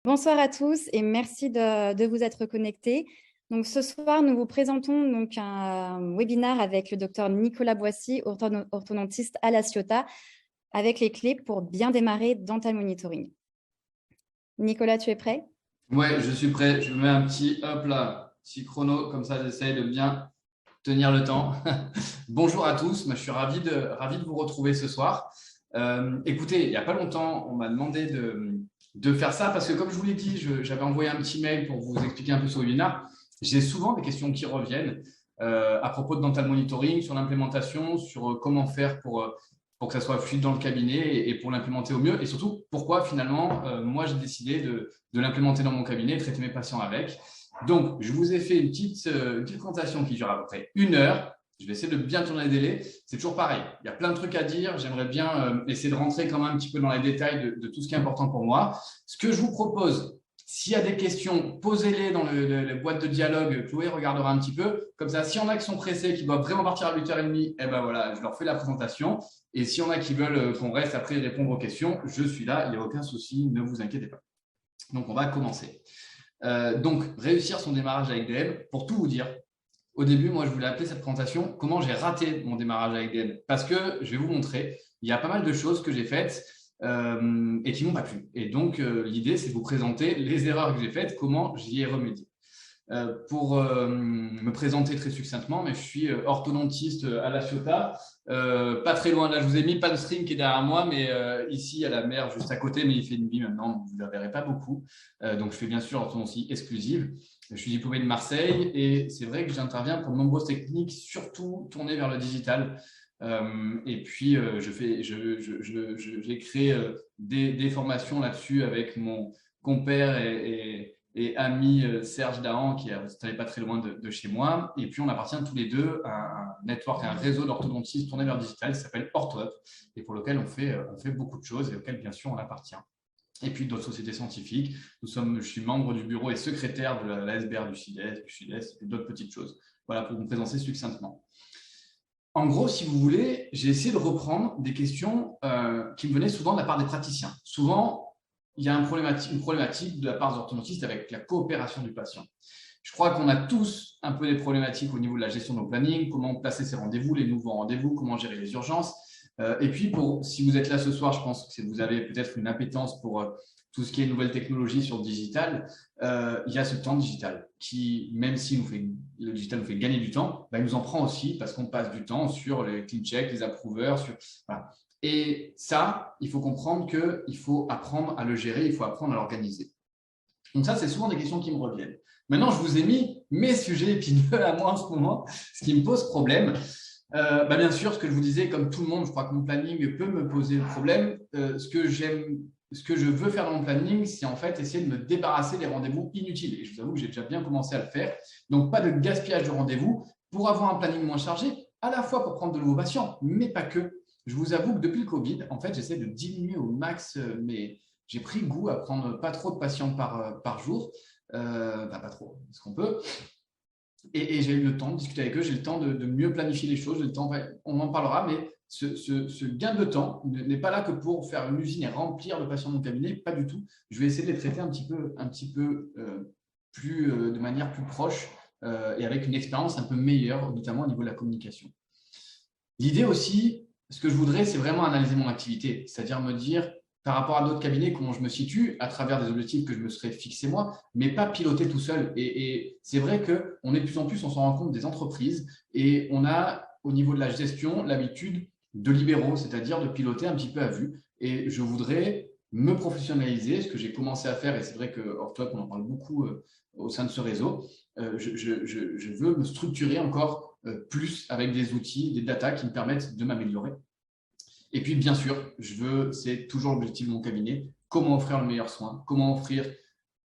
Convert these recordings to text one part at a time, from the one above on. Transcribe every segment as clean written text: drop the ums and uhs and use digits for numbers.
Bonsoir à tous et merci de vous être connectés. Donc, ce soir, nous vous présentons donc un webinaire avec le docteur Nicolas Boissy, orthodontiste à La Ciotat, avec les clés pour bien démarrer Dental Monitoring. Nicolas, tu es prêt? Ouais, je suis prêt. Je me mets un petit hop là, petit chrono, comme ça j'essaye de bien tenir le temps. Bonjour à tous, moi, je suis ravi de vous retrouver ce soir. Écoutez, il n'y a pas longtemps, on m'a demandé de faire ça parce que comme je vous l'ai dit, j'avais envoyé un petit mail pour vous expliquer un peu ce webinaire. J'ai souvent des questions qui reviennent à propos de dental monitoring, sur l'implémentation, sur comment faire pour que ça soit fluide dans le cabinet et pour l'implémenter au mieux. Et surtout, pourquoi finalement, moi, j'ai décidé de l'implémenter dans mon cabinet et traiter mes patients avec. Donc, je vous ai fait une petite présentation qui dure à peu près 1 heure. Je vais essayer de bien tourner les délais. C'est toujours pareil. Il y a plein de trucs à dire. J'aimerais bien essayer de rentrer quand même un petit peu dans les détails de tout ce qui est important pour moi. Ce que je vous propose, s'il y a des questions, posez-les dans la boîte de dialogue. Chloé regardera un petit peu. Comme ça, s'il y en a qui sont pressés, qui doivent vraiment partir à 8h30, eh ben voilà, je leur fais la présentation. Et s'il y en a qui veulent qu'on reste après répondre aux questions, je suis là. Il n'y a aucun souci. Ne vous inquiétez pas. Donc, on va commencer. Donc, réussir son démarrage avec DM, pour tout vous dire, au début, moi, je voulais appeler cette présentation comment j'ai raté mon démarrage avec DM. Parce que je vais vous montrer, il y a pas mal de choses que j'ai faites et qui m'ont pas plu. Et donc, l'idée, c'est de vous présenter les erreurs que j'ai faites, comment j'y ai remédié. Pour me présenter très succinctement, mais je suis orthodontiste à La Ciotat, pas très loin. Là, je vous ai mis Palm Spring qui est derrière moi, mais ici, à la mer, juste à côté, mais il fait nuit maintenant, donc vous ne la verrez pas beaucoup. Donc, je fais bien sûr orthodontie exclusive. Je suis diplômé de Marseille et c'est vrai que j'interviens pour de nombreuses techniques, surtout tournées vers le digital. Et puis, j'ai créé des formations là-dessus avec mon compère et ami Serge Dahan, qui est installé pas très loin de chez moi. Et puis, on appartient tous les deux à un network, à un réseau d'orthodontistes tournés vers le digital qui s'appelle OrthoUp et pour lequel on fait beaucoup de choses et auquel, bien sûr, on appartient. Et puis d'autres sociétés scientifiques. Je suis membre du bureau et secrétaire de la SBR du Sud-Est et d'autres petites choses. Voilà, pour vous présenter succinctement. En gros, si vous voulez, j'ai essayé de reprendre des questions qui me venaient souvent de la part des praticiens. Souvent, il y a une problématique de la part des orthodontistes avec la coopération du patient. Je crois qu'on a tous un peu des problématiques au niveau de la gestion de nos plannings, comment placer ses rendez-vous, les nouveaux rendez-vous, comment gérer les urgences. Et puis, si vous êtes là ce soir, je pense que vous avez peut-être une appétence pour tout ce qui est nouvelles technologies sur le digital. Il y a ce temps digital qui, même si le digital nous fait gagner du temps, il nous en prend aussi parce qu'on passe du temps sur les clean checks, les approuveurs. Voilà. Et ça, il faut comprendre qu'il faut apprendre à le gérer, il faut apprendre à l'organiser. Donc ça, c'est souvent des questions qui me reviennent. Maintenant, je vous ai mis mes sujets épineux à moi en ce moment, ce qui me pose problème. Bien sûr, ce que je vous disais, comme tout le monde, je crois que mon planning peut me poser le problème. Ce que je veux faire dans mon planning, c'est en fait essayer de me débarrasser des rendez-vous inutiles. Et je vous avoue que j'ai déjà bien commencé à le faire. Donc, pas de gaspillage de rendez-vous pour avoir un planning moins chargé, à la fois pour prendre de nouveaux patients, mais pas que. Je vous avoue que depuis le Covid, en fait, j'essaie de diminuer au max j'ai pris goût à prendre pas trop de patients par jour. Pas trop, ce qu'on peut. Et j'ai eu le temps de discuter avec eux, j'ai le temps de mieux planifier les choses, on en parlera, mais ce gain de temps n'est pas là que pour faire une usine et remplir de patients de mon cabinet, pas du tout. Je vais essayer de les traiter un petit peu plus, de manière plus proche et avec une expérience un peu meilleure, notamment au niveau de la communication. L'idée aussi, ce que je voudrais, c'est vraiment analyser mon activité, c'est-à-dire me dire par rapport à d'autres cabinets, comment je me situe à travers des objectifs que je me serais fixé moi, mais pas piloter tout seul. Et c'est vrai qu'on est de plus en plus, on s'en rend compte des entreprises et on a au niveau de la gestion l'habitude de libéraux, c'est-à-dire de piloter un petit peu à vue. Et je voudrais me professionnaliser, ce que j'ai commencé à faire, et c'est vrai qu'OrthoUp, on en parle beaucoup au sein de ce réseau. Je veux me structurer encore plus avec des outils, des data qui me permettent de m'améliorer. Et puis, bien sûr, c'est toujours l'objectif de mon cabinet, comment offrir le meilleur soin, comment offrir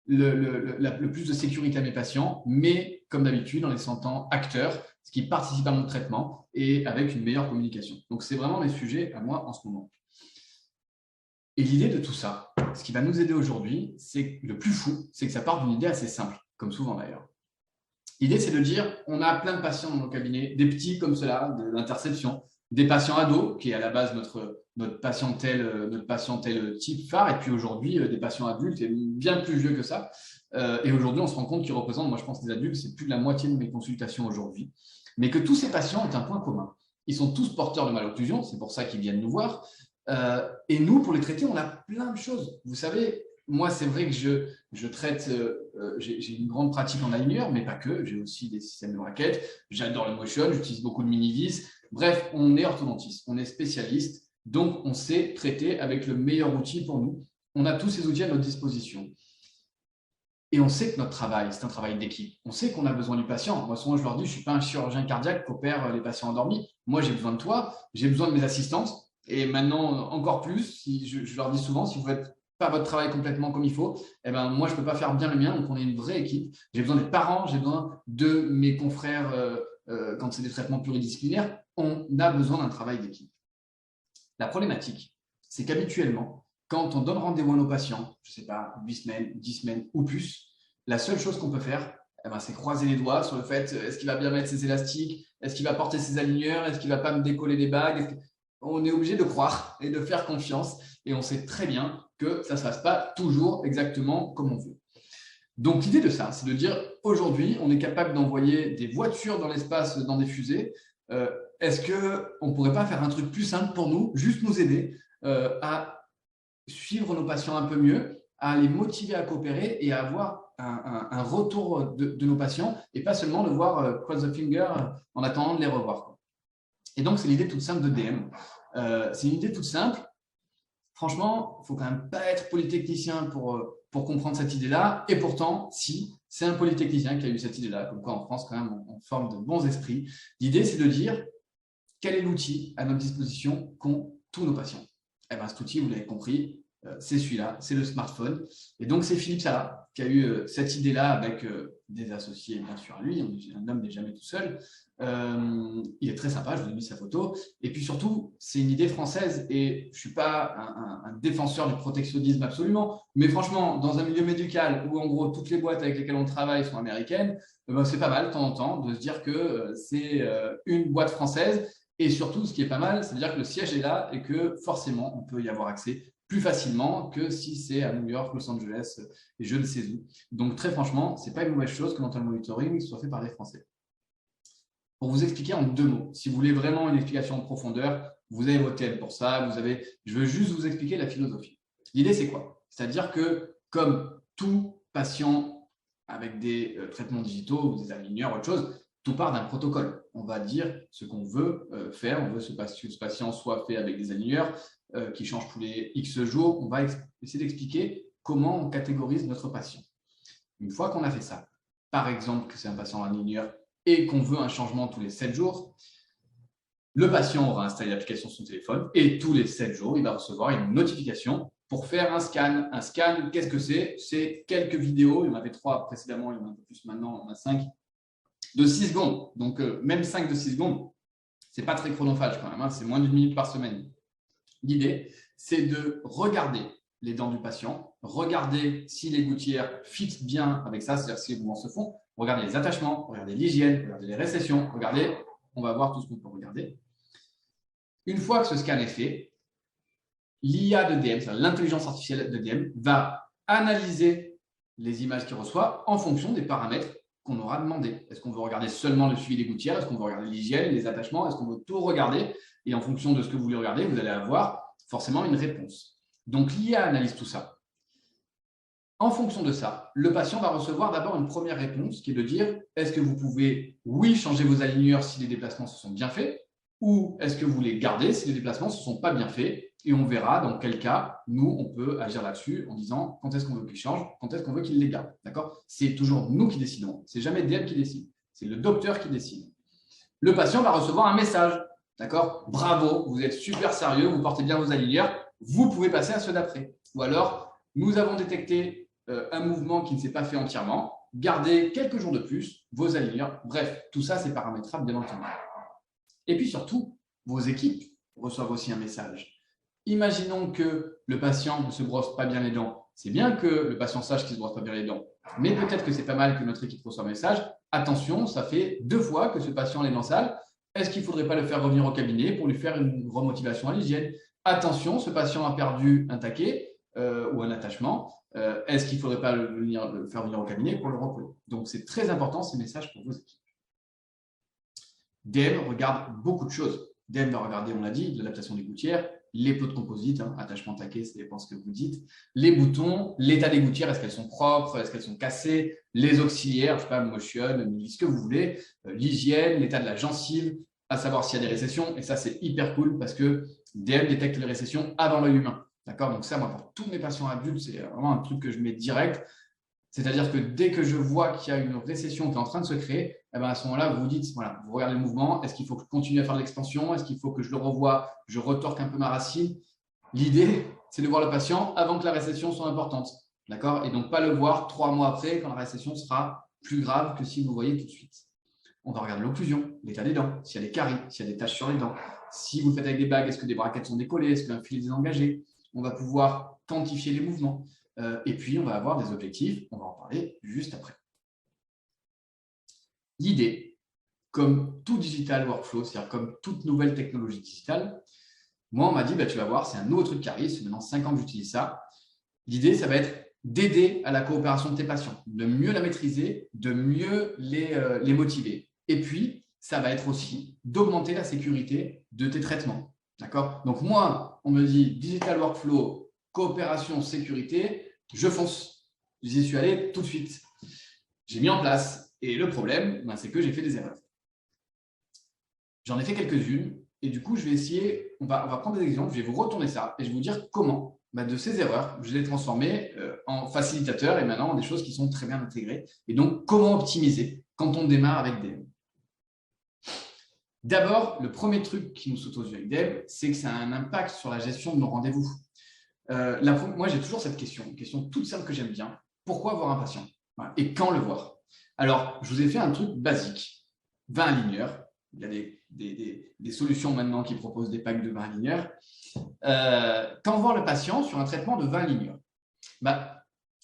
le plus de sécurité à mes patients, mais comme d'habitude, en les sentant acteurs, ce qui participe à mon traitement et avec une meilleure communication. Donc, c'est vraiment mes sujets à moi en ce moment. Et l'idée de tout ça, ce qui va nous aider aujourd'hui, c'est le plus fou, c'est que ça part d'une idée assez simple, comme souvent d'ailleurs. L'idée, c'est de dire, on a plein de patients dans nos cabinets, des petits comme cela, de l'interception, des patients ados, qui est à la base notre patientèle type phare, et puis aujourd'hui, des patients adultes, et bien plus vieux que ça. Et aujourd'hui, on se rend compte qu'ils représentent, moi je pense, des adultes, c'est plus de la moitié de mes consultations aujourd'hui. Mais que tous ces patients ont un point commun. Ils sont tous porteurs de malocclusion, c'est pour ça qu'ils viennent nous voir. Et nous, pour les traiter, on a plein de choses. Vous savez, moi, c'est vrai que je traite, j'ai une grande pratique en aligneur, mais pas que. J'ai aussi des systèmes de raquettes. J'adore le motion, j'utilise beaucoup de mini-vis. Bref, on est orthodontiste, on est spécialiste, donc on sait traiter avec le meilleur outil pour nous. On a tous ces outils à notre disposition. Et on sait que notre travail, c'est un travail d'équipe. On sait qu'on a besoin du patient. Moi, souvent, je leur dis, je ne suis pas un chirurgien cardiaque qui opère les patients endormis. Moi, j'ai besoin de toi, j'ai besoin de mes assistantes. Et maintenant, encore plus, je leur dis souvent, si vous ne faites pas votre travail complètement comme il faut, eh ben, moi, je ne peux pas faire bien le mien. Donc, on est une vraie équipe. J'ai besoin des parents, j'ai besoin de mes confrères quand c'est des traitements pluridisciplinaires. On a besoin d'un travail d'équipe. La problématique, c'est qu'habituellement, quand on donne rendez-vous à nos patients, je ne sais pas, 8 semaines, 10 semaines ou plus, la seule chose qu'on peut faire, c'est croiser les doigts sur le fait, est-ce qu'il va bien mettre ses élastiques, est-ce qu'il va porter ses aligneurs, est-ce qu'il ne va pas me décoller des bagues. On est obligé de croire et de faire confiance, et on sait très bien que ça ne se passe pas toujours exactement comme on veut. Donc l'idée de ça, c'est de dire, aujourd'hui, on est capable d'envoyer des voitures dans l'espace, dans des fusées. Est-ce qu'on ne pourrait pas faire un truc plus simple pour nous, juste nous aider à suivre nos patients un peu mieux, à les motiver à coopérer et à avoir un retour de nos patients et pas seulement de voir cross the finger en attendant de les revoir. Et donc, c'est l'idée toute simple de DM. C'est une idée toute simple. Franchement, il ne faut quand même pas être polytechnicien pour comprendre cette idée-là. Et pourtant, si, c'est un polytechnicien qui a eu cette idée-là, comme quoi en France, quand même, on forme de bons esprits. L'idée, c'est de dire quel est l'outil à notre disposition qu'ont tous nos patients. Eh bien, cet outil, vous l'avez compris, c'est celui-là, c'est le smartphone. Et donc, c'est Philippe Salah qui a eu cette idée-là avec des associés, bien sûr, à lui. Un homme n'est jamais tout seul. Il est très sympa, je vous ai mis sa photo. Et puis surtout, c'est une idée française et je ne suis pas un défenseur du protectionnisme absolument. Mais franchement, dans un milieu médical où en gros toutes les boîtes avec lesquelles on travaille sont américaines, c'est pas mal de temps en temps de se dire que c'est une boîte française. Et surtout, ce qui est pas mal, c'est-à-dire que le siège est là et que forcément, on peut y avoir accès plus facilement que si c'est à New York, Los Angeles et je ne sais où. Donc très franchement, ce n'est pas une mauvaise chose que Mental Monitoring soit fait par des Français. Pour vous expliquer en 2 mots, si vous voulez vraiment une explication en profondeur, vous avez vos thèmes pour ça. Je veux juste vous expliquer la philosophie. L'idée, c'est quoi? C'est-à-dire que comme tout patient avec des traitements digitaux ou des aligneurs, autre chose, tout part d'un protocole. On va dire ce qu'on veut faire. On veut que ce patient soit fait avec des aligneurs qui changent tous les X jours. On va essayer d'expliquer comment on catégorise notre patient. Une fois qu'on a fait ça, par exemple que c'est un patient aligneur et qu'on veut un changement tous les 7 jours, le patient aura installé l'application sur son téléphone et tous les 7 jours, il va recevoir une notification pour faire un scan. Un scan, qu'est-ce que c'est? C'est quelques vidéos. Il y en avait 3 précédemment, il y en a un peu plus maintenant, on en a 5. De 6 secondes. Donc, même 5 de 6 secondes, ce n'est pas très chronophage quand même. C'est moins d'1 minute par semaine. L'idée, c'est de regarder les dents du patient, regarder si les gouttières fit bien avec ça, c'est-à-dire si les mouvements se font, regarder les attachements, regarder l'hygiène, regarder les récessions, regardez, on va voir tout ce qu'on peut regarder. Une fois que ce scan est fait, l'IA de DM, c'est-à-dire l'intelligence artificielle de DM, va analyser les images qu'il reçoit en fonction des paramètres qu'on aura demandé. Est-ce qu'on veut regarder seulement le suivi des gouttières? Est-ce qu'on veut regarder l'hygiène, les attachements? Est-ce qu'on veut tout regarder? Et en fonction de ce que vous voulez regarder, vous allez avoir forcément une réponse. Donc, l'IA analyse tout ça. En fonction de ça, le patient va recevoir d'abord une première réponse qui est de dire est-ce que vous pouvez, oui, changer vos aligneurs si les déplacements se sont bien faits ou est-ce que vous les gardez si les déplacements ne se sont pas bien faits? Et on verra dans quel cas, nous, on peut agir là-dessus en disant quand est-ce qu'on veut qu'ils changent, quand est-ce qu'on veut qu'ils les gardent. D'accord? C'est toujours nous qui décidons. C'est jamais DM qui décide. C'est le docteur qui décide. Le patient va recevoir un message. D'accord? Bravo, vous êtes super sérieux, vous portez bien vos aligneurs, vous pouvez passer à ceux d'après. Ou alors, nous avons détecté un mouvement qui ne s'est pas fait entièrement, gardez quelques jours de plus vos aligneurs. Bref, tout ça, c'est paramétrable, bien entendu. Et puis surtout, vos équipes reçoivent aussi un message. Imaginons que le patient ne se brosse pas bien les dents. C'est bien que le patient sache qu'il ne se brosse pas bien les dents, mais peut-être que c'est pas mal que notre équipe reçoive un message. Attention, ça fait 2 fois que ce patient est dans la salle. Est-ce qu'il ne faudrait pas le faire revenir au cabinet pour lui faire une remotivation à l'hygiène? Attention, ce patient a perdu un taquet ou un attachement. Est-ce qu'il ne faudrait pas le faire venir au cabinet pour le recoller? Donc, c'est très important ces messages pour vos équipes. DM regarde beaucoup de choses. DM va regarder, on l'a dit, l'adaptation des gouttières, les peaux de composite, attachement taquet, ça dépend ce que vous dites, les boutons, l'état des gouttières, est-ce qu'elles sont propres, est-ce qu'elles sont cassées, les auxiliaires, je ne sais pas, motion, ce que vous voulez, l'hygiène, l'état de la gencive, à savoir s'il y a des récessions, et ça c'est hyper cool parce que DM détecte les récessions avant l'œil humain. D'accord? Donc ça, moi, pour tous mes patients adultes, c'est vraiment un truc que je mets direct. C'est-à-dire que dès que je vois qu'il y a une récession qui est en train de se créer, eh ben à ce moment-là, vous vous dites, voilà, vous regardez le mouvement, est-ce qu'il faut que je continue à faire de l'expansion? Est-ce qu'il faut que je le revoie, je retorque un peu ma racine? L'idée, c'est de voir le patient avant que la récession soit importante. D'accord? Et donc, pas le voir 3 mois après quand la récession sera plus grave que si vous le voyez tout de suite. On va regarder l'occlusion, l'état des dents, s'il y a des caries, s'il y a des taches sur les dents. Si vous le faites avec des bagues, est-ce que des braquettes sont décollées? Est-ce qu'un fil est désengagé? On va pouvoir quantifier les mouvements. Et puis, on va avoir des objectifs. On va en parler juste après. L'idée, comme tout digital workflow, c'est-à-dire comme toute nouvelle technologie digitale, moi, on m'a dit, tu vas voir, c'est un nouveau truc qui arrive, c'est maintenant 5 ans que j'utilise ça. L'idée, ça va être d'aider à la coopération de tes patients, de mieux la maîtriser, de mieux les motiver. Et puis, ça va être aussi d'augmenter la sécurité de tes traitements. D'accord? Donc, moi, on me dit digital workflow, coopération, sécurité, je fonce. J'y suis allé tout de suite. J'ai mis en place. Et le problème, c'est que j'ai fait des erreurs. J'en ai fait quelques-unes. Et du coup, je vais essayer, on va prendre des exemples, je vais vous retourner ça et je vais vous dire comment, de ces erreurs, je les transformer en facilitateurs et maintenant en des choses qui sont très bien intégrées. Et donc, comment optimiser quand on démarre avec DM? D'abord, le premier truc qui nous saute aux yeux avec DM, c'est que ça a un impact sur la gestion de nos rendez-vous. Moi, j'ai toujours cette question, une question toute simple que j'aime bien. Pourquoi voir un patient? Voilà. Et quand le voir? Alors, je vous ai fait un truc basique. 20 aligneurs. Il y a des solutions maintenant qui proposent des packs de 20 aligneurs. Quand voir le patient sur un traitement de 20 aligneurs?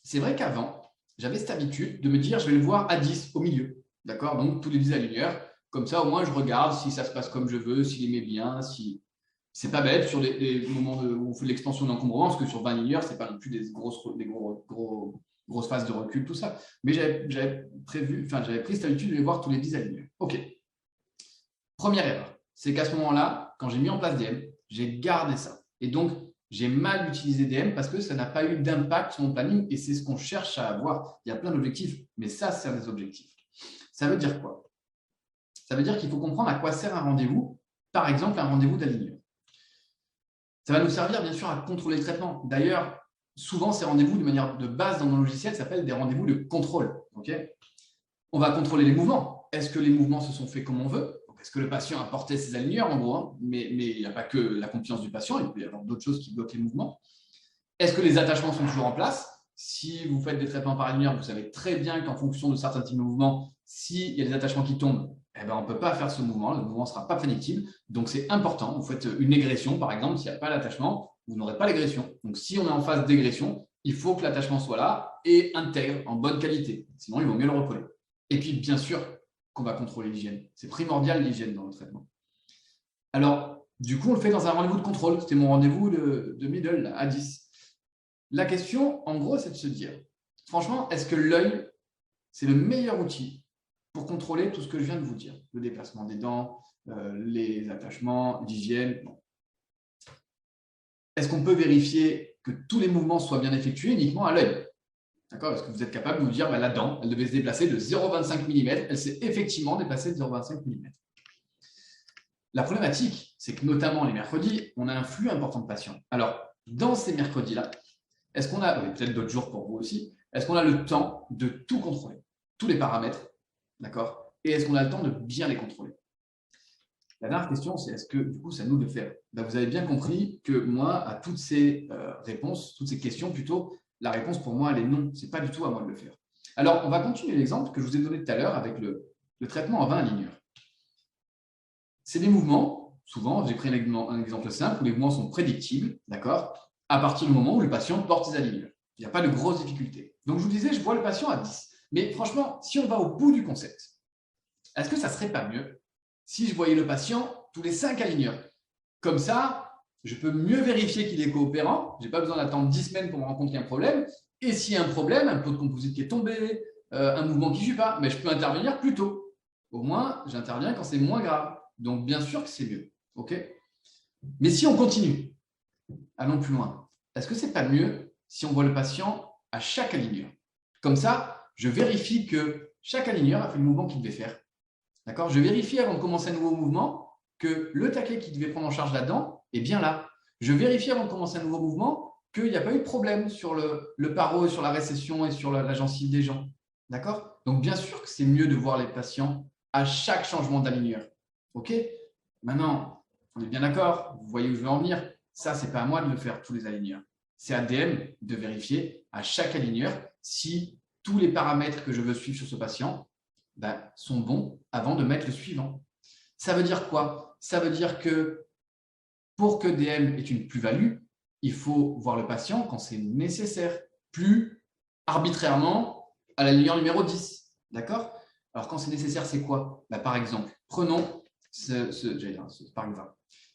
C'est vrai qu'avant, j'avais cette habitude de me dire je vais le voir à 10 au milieu. D'accord? Donc, tous les 10 aligneurs. Comme ça, au moins, je regarde si ça se passe comme je veux, s'il aimait bien, si… C'est pas bête sur les moments où on fait l'extension d'encombrement, parce que sur 20 ligneurs, ce n'est pas non plus des grosses phases de recul, tout ça. Mais j'avais pris cette habitude de les voir tous les 10 aligneurs. OK. Première erreur, c'est qu'à ce moment-là, quand j'ai mis en place DM, j'ai gardé ça. Et donc, j'ai mal utilisé DM parce que ça n'a pas eu d'impact sur mon planning et c'est ce qu'on cherche à avoir. Il y a plein d'objectifs, mais ça, c'est un des objectifs. Ça veut dire quoi? Ça veut dire qu'il faut comprendre à quoi sert un rendez-vous, par exemple un rendez-vous d'aligneur. Ça va nous servir bien sûr à contrôler le traitement. D'ailleurs, souvent ces rendez-vous de manière de base dans nos logiciels s'appellent des rendez-vous de contrôle. Okay, on va contrôler les mouvements. Est-ce que les mouvements se sont faits comme on veut? Est-ce que le patient a porté ses aligneurs en gros, mais il n'y a pas que la confiance du patient, il peut y avoir d'autres choses qui bloquent les mouvements. Est-ce que les attachements sont toujours en place? Si vous faites des traitements par aligneur, vous savez très bien qu'en fonction de certains types de mouvements, s'il y a des attachements qui tombent, on ne peut pas faire ce mouvement, le mouvement ne sera pas prédictible. Donc, c'est important. Vous faites une égression, par exemple, s'il n'y a pas d'attachement, vous n'aurez pas l'égression. Donc, si on est en phase d'égression, il faut que l'attachement soit là et intègre en bonne qualité. Sinon, il vaut mieux le recoller. Et puis, bien sûr, qu'on va contrôler l'hygiène. C'est primordial l'hygiène dans le traitement. Alors, du coup, on le fait dans un rendez-vous de contrôle. C'était mon rendez-vous de middle, là, à 10. La question, en gros, c'est de se dire, franchement, est-ce que l'œil, c'est le meilleur outil pour contrôler tout ce que je viens de vous dire? Le déplacement des dents, les attachements, l'hygiène. Bon. Est-ce qu'on peut vérifier que tous les mouvements soient bien effectués uniquement à l'œil? D'accord? Est-ce que vous êtes capable de vous dire, la dent, elle devait se déplacer de 0,25 mm, elle s'est effectivement déplacée de 0,25 mm. La problématique, c'est que notamment les mercredis, on a un flux important de patients. Alors, dans ces mercredis-là, est-ce qu'on a, peut-être d'autres jours pour vous aussi, est-ce qu'on a le temps de tout contrôler, tous les paramètres, d'accord? Et est-ce qu'on a le temps de bien les contrôler? La dernière question, c'est est-ce que du coup, c'est à nous de le faire? Vous avez bien compris que moi, à toutes ces réponses, toutes ces questions plutôt, la réponse pour moi, elle est non. Ce n'est pas du tout à moi de le faire. Alors, on va continuer l'exemple que je vous ai donné tout à l'heure avec le traitement en 20 aligneurs. C'est des mouvements, souvent, j'ai pris un exemple simple où les mouvements sont prédictibles, d'accord, à partir du moment où le patient porte ses aligneurs. Il n'y a pas de grosses difficultés. Donc, je vous disais, je vois le patient à 10. Mais franchement, si on va au bout du concept, est-ce que ça ne serait pas mieux si je voyais le patient tous les 5 aligneurs. Comme ça, je peux mieux vérifier qu'il est coopérant. Je n'ai pas besoin d'attendre 10 semaines pour rencontrer un problème. Et s'il y a un problème, un pot de composite qui est tombé, un mouvement qui ne suit pas, mais je peux intervenir plus tôt. Au moins, j'interviens quand c'est moins grave. Donc, bien sûr que c'est mieux. Okay, mais si on continue, allons plus loin. Est-ce que ce n'est pas mieux si on voit le patient à chaque aligneur? Comme ça, je vérifie que chaque aligneur a fait le mouvement qu'il devait faire. D'accord? Je vérifie avant de commencer un nouveau mouvement que le taquet qui devait prendre en charge là-dedans est bien là. Je vérifie avant de commencer un nouveau mouvement qu'il n'y a pas eu de problème sur le paro, sur la récession et sur la gencive des gens. D'accord? Donc, bien sûr que c'est mieux de voir les patients à chaque changement d'aligneur. OK? Maintenant, on est bien d'accord, vous voyez où je veux en venir. Ça, ce n'est pas à moi de le faire tous les aligneurs. C'est à DM de vérifier à chaque aligneur si tous les paramètres que je veux suivre sur ce patient sont bons avant de mettre le suivant. Ça veut dire quoi? Ça veut dire que pour que DM ait une plus-value, il faut voir le patient quand c'est nécessaire, plus arbitrairement à l'aligneur numéro 10. D'accord? Alors, quand c'est nécessaire, c'est quoi? Par exemple, prenons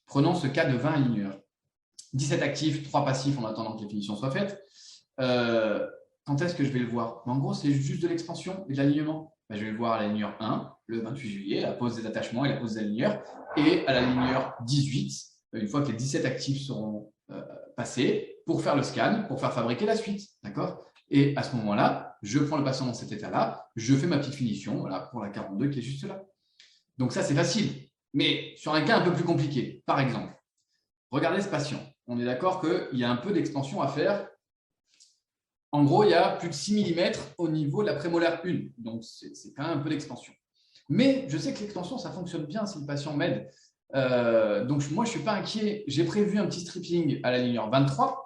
prenons ce cas de 20 aligneurs. 17 actifs, 3 passifs en attendant que les finitions soient faites. Quand est-ce que je vais le voir? En gros, c'est juste de l'expansion et de l'alignement. Je vais le voir à l'aligneur 1, le 28 juillet, la pose des attachements et la pose des aligneurs. Et à l'aligneur 18, une fois que les 17 actifs seront passés, pour faire le scan, pour faire fabriquer la suite. D'accord? Et à ce moment-là, je prends le patient dans cet état-là, je fais ma petite finition, voilà, pour la 42 qui est juste là. Donc ça, c'est facile. Mais sur un cas un peu plus compliqué, par exemple, regardez ce patient. On est d'accord qu'il y a un peu d'expansion à faire. En gros, il y a plus de 6 mm au niveau de la prémolaire 1. Donc, c'est quand même un peu d'expansion. Mais je sais que l'expansion, ça fonctionne bien si le patient m'aide. Donc, moi, je ne suis pas inquiet. J'ai prévu un petit stripping à la ligneur 23.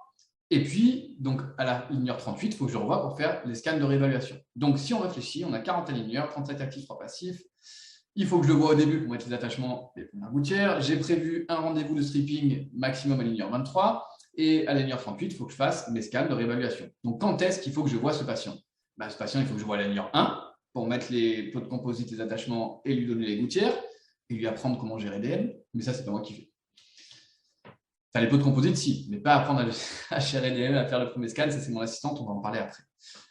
Et puis, donc, à la ligneur 38, il faut que je revoie pour faire les scans de réévaluation. Donc, si on réfléchit, on a 40 aligneurs, 37 actifs, 3 passifs. Il faut que je le vois au début pour mettre les attachements et les premières gouttières. J'ai prévu un rendez-vous de stripping maximum à la ligneur 23. Et à la ligneur 38, il faut que je fasse mes scans de réévaluation. Donc, quand est-ce qu'il faut que je vois ce patient? Ce patient, il faut que je vois à la ligneur 1 pour mettre les pots de composite, les attachements et lui donner les gouttières et lui apprendre comment gérer DM. Mais ça, c'est pas moi qui fais. Enfin, les pots de composite, si, mais pas apprendre à gérer DM, à faire le premier scan. Ça, c'est mon assistante, on va en parler après.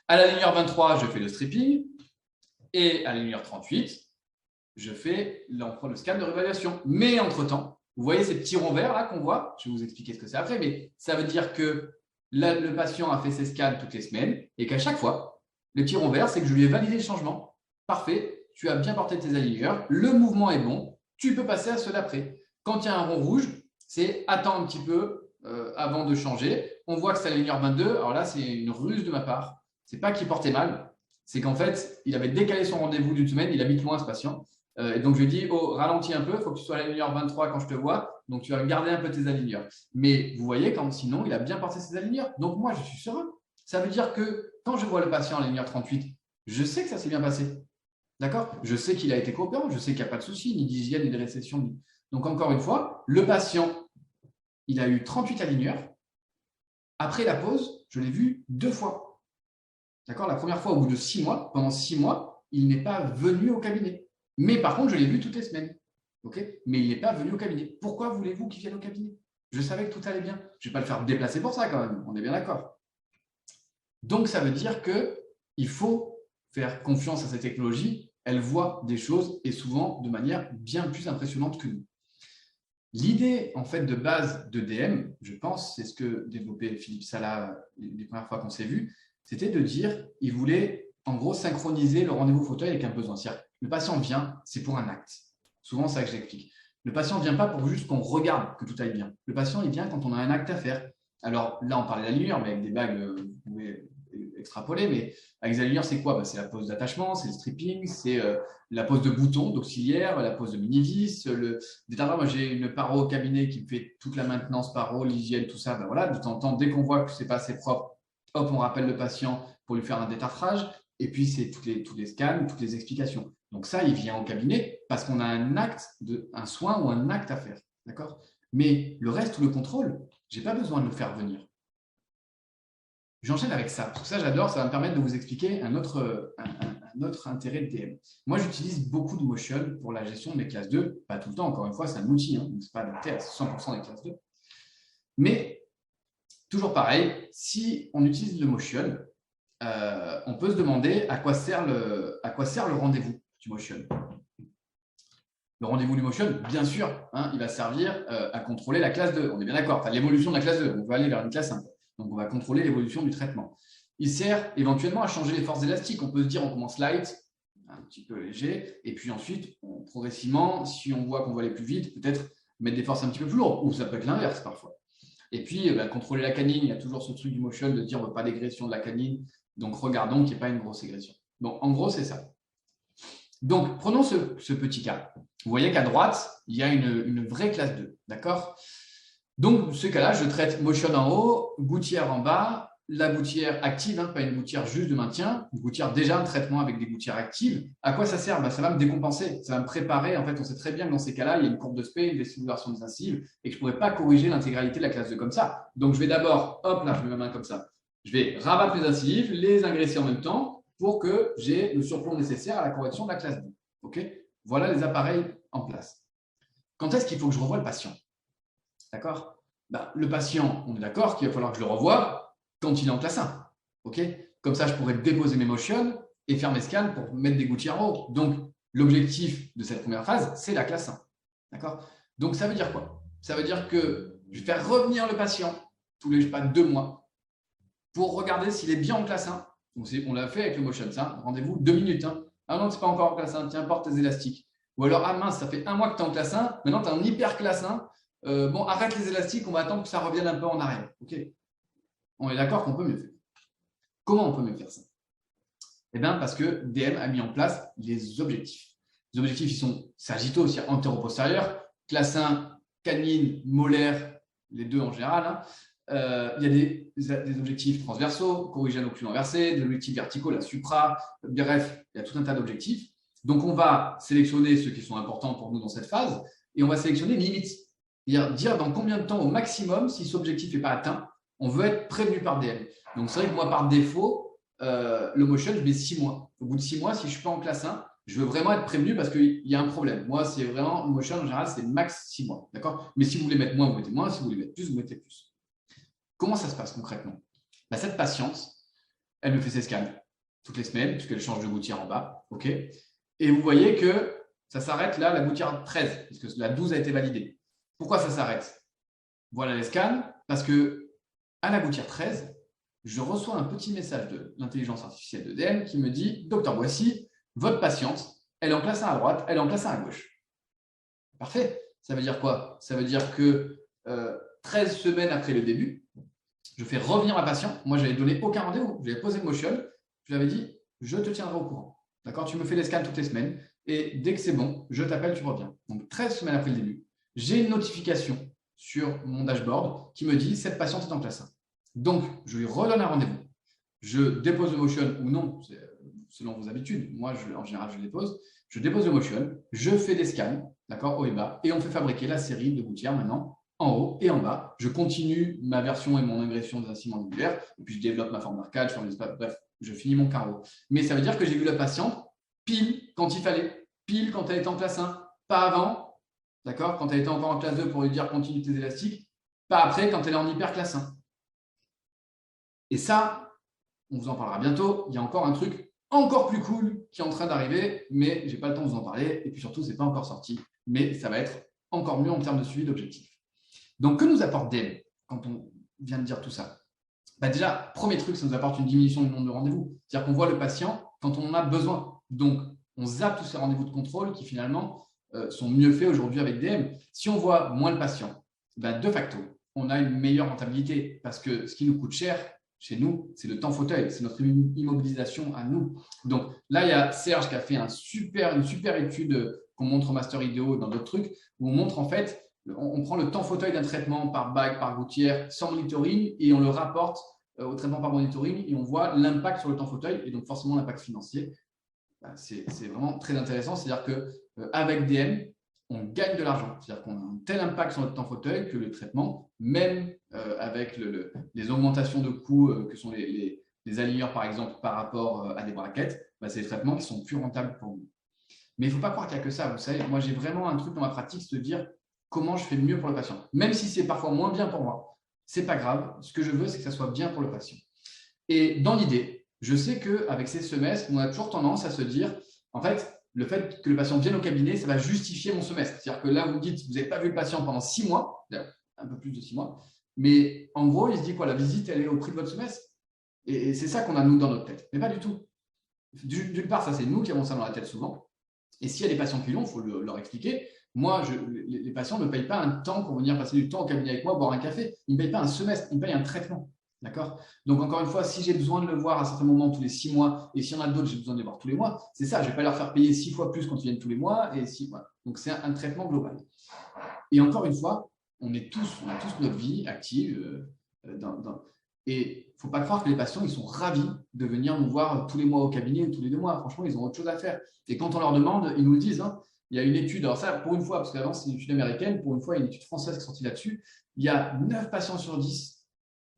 À la ligneur 23, je fais le stripping. Et à la ligneur 38, je fais le scan de réévaluation. Mais entre-temps, vous voyez ces petits ronds verts là qu'on voit? Je vais vous expliquer ce que c'est après, mais ça veut dire que là, le patient a fait ses scans toutes les semaines et qu'à chaque fois, les petits ronds verts, c'est que je lui ai validé le changement. Parfait, tu as bien porté tes aligneurs, le mouvement est bon, tu peux passer à ceux d'après. Quand il y a un rond rouge, c'est attends un petit peu avant de changer. On voit que c'est la ligneur 22. Alors là, c'est une ruse de ma part. Ce n'est pas qu'il portait mal, c'est qu'en fait, il avait décalé son rendez-vous d'une semaine, il habite loin ce patient. Et donc, je lui dis, oh, ralentis un peu, il faut que tu sois à la ligneur 23 quand je te vois. Donc, tu vas garder un peu tes aligneurs. Mais vous voyez, sinon, il a bien porté ses aligneurs. Donc, moi, je suis serein. Ça veut dire que quand je vois le patient à la ligneur 38, je sais que ça s'est bien passé. D'accord? Je sais qu'il a été coopérant. Je sais qu'il n'y a pas de souci, ni d'hygiène, ni de récession. Donc, encore une fois, le patient, il a eu 38 aligneurs. Après la pause, je l'ai vu 2 fois. D'accord? La première fois, au bout de 6 mois, pendant 6 mois, il n'est pas venu au cabinet. Mais par contre, je l'ai vu toutes les semaines. Okay, mais il n'est pas venu au cabinet. Pourquoi voulez-vous qu'il vienne au cabinet? Je savais que tout allait bien. Je ne vais pas le faire déplacer pour ça quand même. On est bien d'accord. Donc, ça veut dire qu'il faut faire confiance à cette technologie. Elle voit des choses et souvent de manière bien plus impressionnante que nous. L'idée en fait de base de DM, je pense, c'est ce que développait Philippe Sala les premières fois qu'on s'est vu, c'était de dire qu'il voulait en gros synchroniser le rendez-vous fauteuil avec un besoin. C'est-à-dire, le patient vient, c'est pour un acte. Souvent, c'est ça que j'explique. Le patient ne vient pas pour juste qu'on regarde que tout aille bien. Le patient, il vient quand on a un acte à faire. Alors là, on parlait de la lumière, mais avec des bagues, vous pouvez extrapoler. Mais avec la lumière, c'est quoi? C'est la pose d'attachement, c'est le stripping, c'est la pose de bouton, d'auxiliaire, la pose de mini-vis. Moi, j'ai une paro au cabinet qui me fait toute la maintenance paro, l'hygiène, tout ça. Voilà, de temps en temps, dès qu'on voit que ce n'est pas assez propre, hop, on rappelle le patient pour lui faire un détartrage. Et puis, c'est tous les scans, toutes les explications. Donc ça, il vient au cabinet parce qu'on a un soin ou un acte à faire. D'accord? Mais le reste, tout le contrôle, je n'ai pas besoin de le faire venir. J'enchaîne avec ça. Parce que ça, j'adore. Ça va me permettre de vous expliquer un autre un autre intérêt de DM. Moi, j'utilise beaucoup de Motion pour la gestion de mes classes 2. Pas tout le temps, encore une fois, c'est un outil, donc ce n'est pas adapté à 100% des classes 2. Mais, toujours pareil, si on utilise le Motion, on peut se demander à quoi sert le rendez-vous du Motion. Le rendez-vous du Motion, bien sûr, il va servir à contrôler la classe 2. On est bien d'accord, enfin, l'évolution de la classe 2. On va aller vers une classe 1. Donc, on va contrôler l'évolution du traitement. Il sert éventuellement à changer les forces élastiques. On peut se dire, on commence light, un petit peu léger, et puis ensuite, progressivement, si on voit qu'on va aller plus vite, peut-être mettre des forces un petit peu plus lourdes, ou ça peut être l'inverse parfois. Et puis, contrôler la canine, il y a toujours ce truc du Motion de dire, on ne veut pas d'égression de la canine, donc regardons qu'il n'y ait pas une grosse égression. Donc, en gros, c'est ça. Donc, prenons ce petit cas. Vous voyez qu'à droite, il y a une vraie classe 2, d'accord? Donc, ce cas-là, je traite Motion en haut, gouttière en bas, la gouttière active, pas une gouttière juste de maintien, une gouttière déjà un traitement avec des gouttières actives. À quoi ça sert? Ça va me décompenser, ça va me préparer. En fait, on sait très bien que dans ces cas-là, il y a une courbe de Spey, une décimulation des incisives, et que je ne pourrais pas corriger l'intégralité de la classe 2 comme ça. Donc, je vais d'abord, hop, là, je mets ma main comme ça. Je vais rabattre mes incisives, les ingresser en même temps pour que j'ai le surplomb nécessaire à la correction de la classe 2. Okay, voilà les appareils en place. Quand est-ce qu'il faut que je revoie le patient? D'accord? Le patient, on est d'accord qu'il va falloir que je le revoie quand il est en classe 1. Okay, comme ça, je pourrais déposer mes motions et faire mes scans pour mettre des gouttières en haut. Donc, l'objectif de cette première phase, c'est la classe 1. D'accord? Donc, ça veut dire quoi? Ça veut dire que je vais faire revenir le patient tous les 2 mois pour regarder s'il est bien en classe 1. Donc, on l'a fait avec le motion, ça. Rendez-vous 2 minutes. Ah non, tu n'es pas encore en classe 1, tiens, porte tes élastiques. Ou alors, ah mince, ça fait 1 mois que tu es en classe 1, maintenant tu es en hyper classe 1. Bon, arrête les élastiques, on va attendre que ça revienne un peu en arrière. Ok. On est d'accord qu'on peut mieux faire. Comment on peut mieux faire ça? Eh bien, parce que DM a mis en place les objectifs. Les objectifs, ils sont sagittaux, c'est antéro-postérieur, classe 1, canine, molaire, les deux en général. Il y a des objectifs transversaux, corriger un occlusion inversé, des objectifs verticaux, la supra, bref, il y a tout un tas d'objectifs. Donc, on va sélectionner ceux qui sont importants pour nous dans cette phase et on va sélectionner une limite. Dire dans combien de temps au maximum, si cet objectif n'est pas atteint, on veut être prévenu par DM. Donc, c'est vrai que moi, par défaut, le motion, je mets 6 mois. Au bout de 6 mois, si je ne suis pas en classe 1, je veux vraiment être prévenu parce qu'il y a un problème. Moi, c'est vraiment, le motion, en général, c'est max 6 mois. D'accord? Mais si vous voulez mettre moins, vous mettez moins. Si vous voulez mettre plus, vous mettez plus. Comment ça se passe concrètement? Cette patiente, elle me fait ses scans toutes les semaines, puisqu'elle change de gouttière en bas. Okay, et vous voyez que ça s'arrête là, la gouttière 13, puisque la 12 a été validée. Pourquoi ça s'arrête? Voilà les scans, parce que à la gouttière 13, je reçois un petit message de l'intelligence artificielle de DM qui me dit « Docteur Boissy, votre patiente, elle est en classe 1 à droite, elle est en classe 1 à gauche. » Parfait. Ça veut dire quoi? Ça veut dire que 13 semaines après le début, je fais revenir ma patiente. Moi, je n'avais donné aucun rendez-vous. Je lui avais posé le motion. Je lui avais dit « Je te tiendrai au courant. » D'accord? Tu me fais les scans toutes les semaines. Et dès que c'est bon, je t'appelle, tu reviens. Donc, 13 semaines après le début, j'ai une notification sur mon dashboard qui me dit « Cette patiente est en classe 1. » Donc, je lui redonne un rendez-vous. Je dépose le motion ou non, selon vos habitudes. Moi, en général, je le dépose. Je dépose le motion, je fais des scans, d'accord, haut et bas, et on fait fabriquer la série de gouttières maintenant en haut et en bas. Je continue ma version et mon ingression des incisives mandibulaires, et puis je développe ma forme d'arcade, je forme l'espace, bref, je finis mon carreau. Mais ça veut dire que j'ai vu la patiente pile quand il fallait, pile quand elle était en classe 1, pas avant, d'accord, quand elle était encore en classe 2 pour lui dire continue tes élastiques, pas après quand elle est en hyper classe 1. Et ça, on vous en parlera bientôt. Il y a encore un truc encore plus cool qui est en train d'arriver, mais je n'ai pas le temps de vous en parler. Et puis surtout, ce n'est pas encore sorti, mais ça va être encore mieux en termes de suivi d'objectifs. Donc, que nous apporte DM quand on vient de dire tout ça? Déjà, premier truc, ça nous apporte une diminution du nombre de rendez-vous. C'est-à-dire qu'on voit le patient quand on en a besoin. Donc, on zappe tous ces rendez-vous de contrôle qui finalement sont mieux faits aujourd'hui avec DM. Si on voit moins le patient, de facto, on a une meilleure rentabilité parce que ce qui nous coûte cher, chez nous, c'est le temps fauteuil, c'est notre immobilisation à nous. Donc là, il y a Serge qui a fait une super étude qu'on montre au Master Idéo dans d'autres trucs, où on montre en fait, on prend le temps fauteuil d'un traitement par bague, par gouttière, sans monitoring, et on le rapporte au traitement par monitoring, et on voit l'impact sur le temps fauteuil, et donc forcément l'impact financier. C'est vraiment très intéressant, c'est-à-dire qu'avec DM, on gagne de l'argent. C'est-à-dire qu'on a un tel impact sur notre temps fauteuil que le traitement, même avec les augmentations de coûts que sont les des aligneurs, par exemple, par rapport à des braquettes, c'est des traitements qui sont plus rentables pour vous. Mais il ne faut pas croire qu'il n'y a que ça. Vous savez, moi, j'ai vraiment un truc dans ma pratique, c'est de dire comment je fais mieux pour le patient. Même si c'est parfois moins bien pour moi, ce n'est pas grave. Ce que je veux, c'est que ça soit bien pour le patient. Et dans l'idée, je sais qu'avec ces semestres, on a toujours tendance à se dire, en fait, le fait que le patient vienne au cabinet, ça va justifier mon semestre. C'est-à-dire que là, vous dites, vous n'avez pas vu le patient pendant 6 mois, un peu plus de 6 mois, mais en gros, il se dit quoi? La visite, elle est au prix de votre semestre. Et c'est ça qu'on a, nous, dans notre tête. Mais pas du tout. D'une part, ça, c'est nous qui avons ça dans la tête souvent. Et s'il y a des patients qui l'ont, il faut leur expliquer. Moi, les patients ne payent pas un temps pour venir passer du temps au cabinet avec moi, boire un café. Ils ne payent pas un semestre, ils payent un traitement. D'accord? Donc, encore une fois, si j'ai besoin de le voir à certains moments tous les 6 mois, et s'il y en a d'autres, j'ai besoin de les voir tous les mois, c'est ça. Je ne vais pas leur faire payer 6 fois plus quand ils viennent tous les mois. Et voilà. Donc, c'est un traitement global. Et encore une fois, on a tous notre vie active. Et il ne faut pas croire que les patients, ils sont ravis de venir nous voir tous les mois au cabinet ou tous les 2 mois. Franchement, ils ont autre chose à faire. Et quand on leur demande, ils nous le disent. Il y a une étude, alors ça, pour une fois, parce qu'avant, c'est une étude américaine, pour une fois, il y a une étude française qui est sortie là-dessus. Il y a 9 patients sur 10,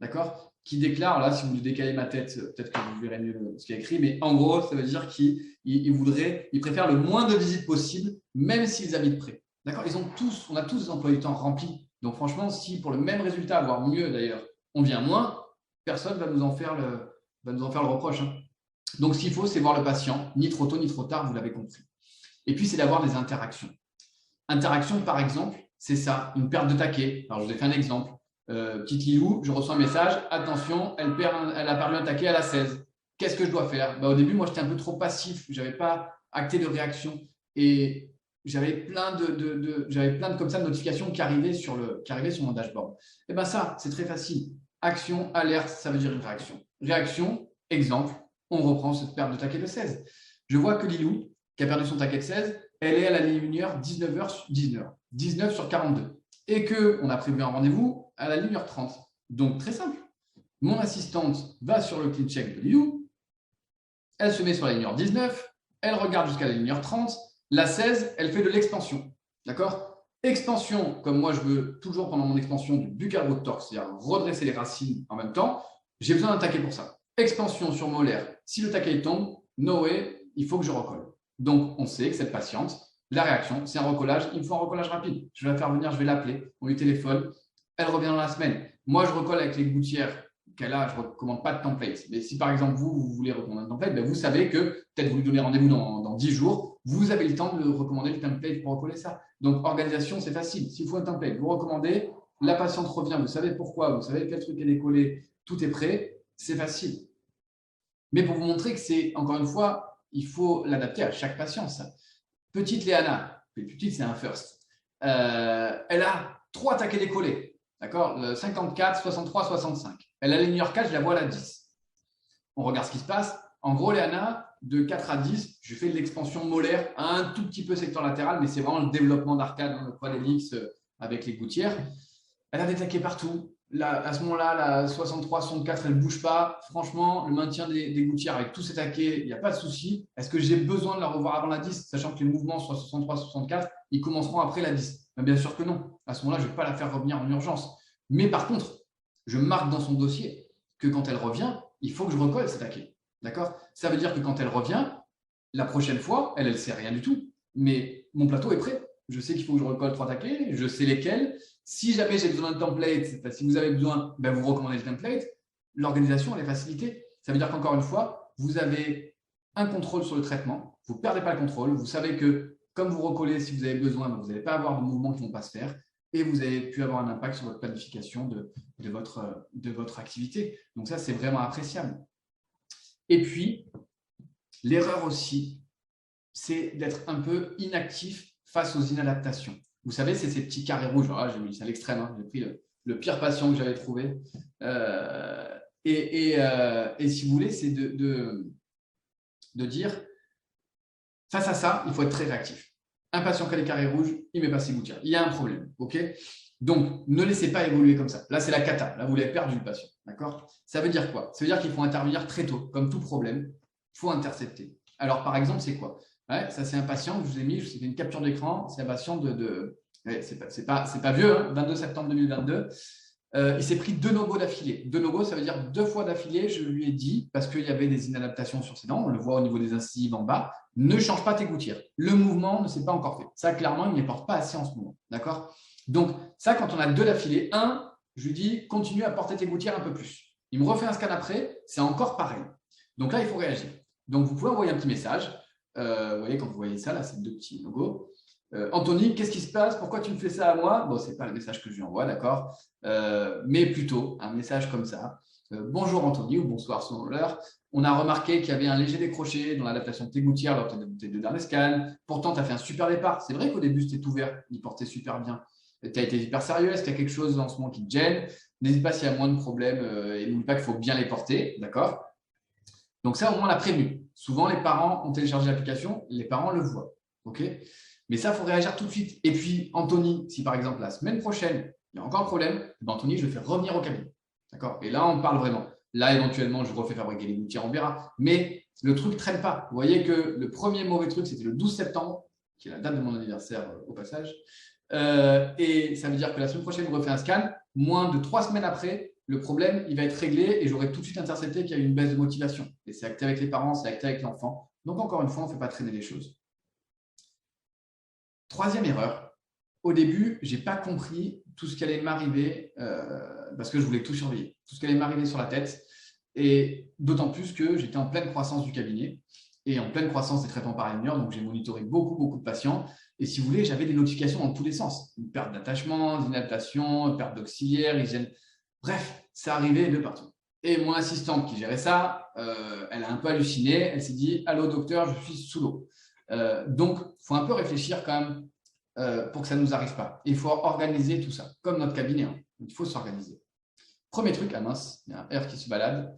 d'accord, qui déclarent, là, si vous décalez ma tête, peut-être que vous verrez mieux ce qui est écrit, mais en gros, ça veut dire qu'ils préfèrent le moins de visites possible, même s'ils habitent près. D'accord? On a tous des emplois du temps remplis. Donc, franchement, si pour le même résultat, voire mieux d'ailleurs, on vient moins, personne ne va nous en faire le reproche. Donc, ce qu'il faut, c'est voir le patient, ni trop tôt, ni trop tard, vous l'avez compris. Et puis, c'est d'avoir des interactions. Interaction, par exemple, c'est ça, une perte de taquet. Alors, je vous ai fait un exemple. Petite Lilou, je reçois un message, attention, elle a perdu un taquet à la 16. Qu'est-ce que je dois faire? Au début, moi, j'étais un peu trop passif. Je n'avais pas acté de réaction. Et j'avais plein de comme ça de notifications qui arrivaient sur mon dashboard. Et bien ça, c'est très facile. Action, alerte, ça veut dire une réaction. Réaction, exemple, on reprend cette perte de taquet de 16. Je vois que Lilou, qui a perdu son taquet de 16, elle est à la ligne lumière 19 sur 42. Et qu'on a prévu un rendez-vous à la ligne heure 30. Donc, très simple. Mon assistante va sur le clean check de Lilou, elle se met sur la ligne heure 19, elle regarde jusqu'à la ligne heure 30, la 16, elle fait de l'expansion. D'accord? Expansion, comme moi je veux toujours pendant mon expansion du buccal-root-torque, c'est-à-dire redresser les racines en même temps, j'ai besoin d'un taquet pour ça. Expansion sur molaire, si le taquet tombe, no way, il faut que je recolle. Donc, on sait que cette patiente, la réaction, c'est un recollage. Il me faut un recollage rapide. Je vais la faire venir, je vais l'appeler, on lui téléphone. Elle revient dans la semaine. Moi, je recolle avec les gouttières qu'elle a. Je ne recommande pas de template. Mais si, par exemple, vous voulez recommander un template, vous savez que peut-être vous lui donnez rendez-vous dans 10 jours. Vous avez le temps de recommander le template pour recoller ça. Donc, organisation, c'est facile. S'il faut un template, vous recommandez. La patiente revient. Vous savez pourquoi. Vous savez quel truc est décollé. Tout est prêt. C'est facile. Mais pour vous montrer que c'est, encore une fois, il faut l'adapter à chaque patient. Ça. Petite Léana, petite c'est un first, elle a 3 taquets décollés, d'accord, 54, 63, 65. Elle a la ligne 4, je la vois à la 10. On regarde ce qui se passe. En gros, Léana, de 4 à 10, je fais de l'expansion molaire, un tout petit peu secteur latéral, mais c'est vraiment le développement d'arcade, le quad helix avec les gouttières. Elle a des taquets partout. Là, à ce moment-là, la 63, 64, elle ne bouge pas. Franchement, le maintien des gouttières avec tous ces taquets, il n'y a pas de souci. Est-ce que j'ai besoin de la revoir avant la 10, sachant que les mouvements sur 63, 64, ils commenceront après la 10? Bien sûr que non. À ce moment-là, je ne vais pas la faire revenir en urgence. Mais par contre, je marque dans son dossier que quand elle revient, il faut que je recolle ces taquets. D'accord? Ça veut dire que quand elle revient, la prochaine fois, elle ne sait rien du tout. Mais mon plateau est prêt. Je sais qu'il faut que je recolle 3 taquets, je sais lesquels. Si jamais j'ai besoin de template, si vous avez besoin, vous recommandez le template. L'organisation, elle est facilitée. Ça veut dire qu'encore une fois, vous avez un contrôle sur le traitement. Vous ne perdez pas le contrôle. Vous savez que comme vous recollez, si vous avez besoin, vous n'allez pas avoir de mouvements qui ne vont pas se faire. Et vous avez pu avoir un impact sur votre planification de votre activité. Donc ça, c'est vraiment appréciable. Et puis, l'erreur aussi, c'est d'être un peu inactif face aux inadaptations. Vous savez, c'est ces petits carrés rouges. Ah, j'ai mis ça à l'extrême. J'ai pris le pire patient que j'avais trouvé. Et si vous voulez, c'est de dire, face à ça, il faut être très réactif. Un patient qui a les carrés rouges, il ne met pas ses gouttières. Il y a un problème. Ok? Donc, ne laissez pas évoluer comme ça. Là, c'est la cata. Là, vous l'avez perdu, le patient. D'accord? Ça veut dire quoi? Ça veut dire qu'il faut intervenir très tôt. Comme tout problème, il faut intercepter. Alors, par exemple, c'est quoi? Ouais, ça, c'est un patient que je vous ai mis, je vous ai fait une capture d'écran. C'est un patient c'est pas vieux, hein, 22 septembre 2022. Il s'est pris 2 no-go d'affilée. 2 no-go, ça veut dire 2 fois d'affilée, je lui ai dit, parce qu'il y avait des inadaptations sur ses dents, on le voit au niveau des incisives en bas, ne change pas tes gouttières. Le mouvement ne s'est pas encore fait. Ça, clairement, il ne les porte pas assez en ce moment. D'accord? Donc, ça, quand on a 2 d'affilée, je lui dis, continue à porter tes gouttières un peu plus. Il me refait un scan après, c'est encore pareil. Donc là, il faut réagir. Donc, vous pouvez envoyer un petit message. Vous voyez, quand vous voyez ça, là, c'est 2 petits no-go. Anthony, qu'est-ce qui se passe? Pourquoi tu me fais ça à moi? Bon, ce n'est pas le message que je lui envoie, d'accord, mais plutôt un message comme ça. Bonjour Anthony, ou bonsoir selon l'heure. On a remarqué qu'il y avait un léger décroché dans l'adaptation de tes gouttières lors de tes 2 derniers scans. Pourtant, tu as fait un super départ. C'est vrai qu'au début, c'était ouvert, il portait super bien. Tu as été hyper sérieux. Est-ce qu'il y a quelque chose en ce moment qui te gêne? N'hésite pas s'il y a moins de problèmes et n'oublie pas qu'il faut bien les porter, d'accord? Donc ça, au moins, on l'a prévenu. Souvent, les parents ont téléchargé l'application, les parents le voient, ok? Mais ça, il faut réagir tout de suite. Et puis, Anthony, si par exemple la semaine prochaine, il y a encore un problème, Anthony, je le fais revenir au cabinet. D'accord? Et là, on parle vraiment. Là, éventuellement, je refais fabriquer les gouttières, on verra. Mais le truc ne traîne pas. Vous voyez que le premier mauvais truc, c'était le 12 septembre, qui est la date de mon anniversaire au passage. Et ça veut dire que la semaine prochaine, je refais un scan. Moins de 3 semaines après, le problème, il va être réglé et j'aurai tout de suite intercepté qu'il y a eu une baisse de motivation. Et c'est acté avec les parents, c'est acté avec l'enfant. Donc, encore une fois, on ne fait pas traîner les choses. 3e erreur, au début, je n'ai pas compris tout ce qui allait m'arriver parce que je voulais tout surveiller, tout ce qui allait m'arriver sur la tête. Et d'autant plus que j'étais en pleine croissance du cabinet et en pleine croissance des traitements par aligneurs. Donc, j'ai monitoré beaucoup de patients. Et si vous voulez, j'avais des notifications dans tous les sens. Une perte d'attachement, d'inadaptation, une perte d'auxiliaire, hygiène. Bref, ça arrivait de partout. Et mon assistante qui gérait ça, elle a un peu halluciné. Elle s'est dit « Allô docteur, je suis sous l'eau ». Donc, il faut un peu réfléchir quand même pour que ça ne nous arrive pas. Il faut organiser tout ça, comme notre cabinet. Hein. Il faut s'organiser. Premier truc, ah mince, il y a un R qui se balade.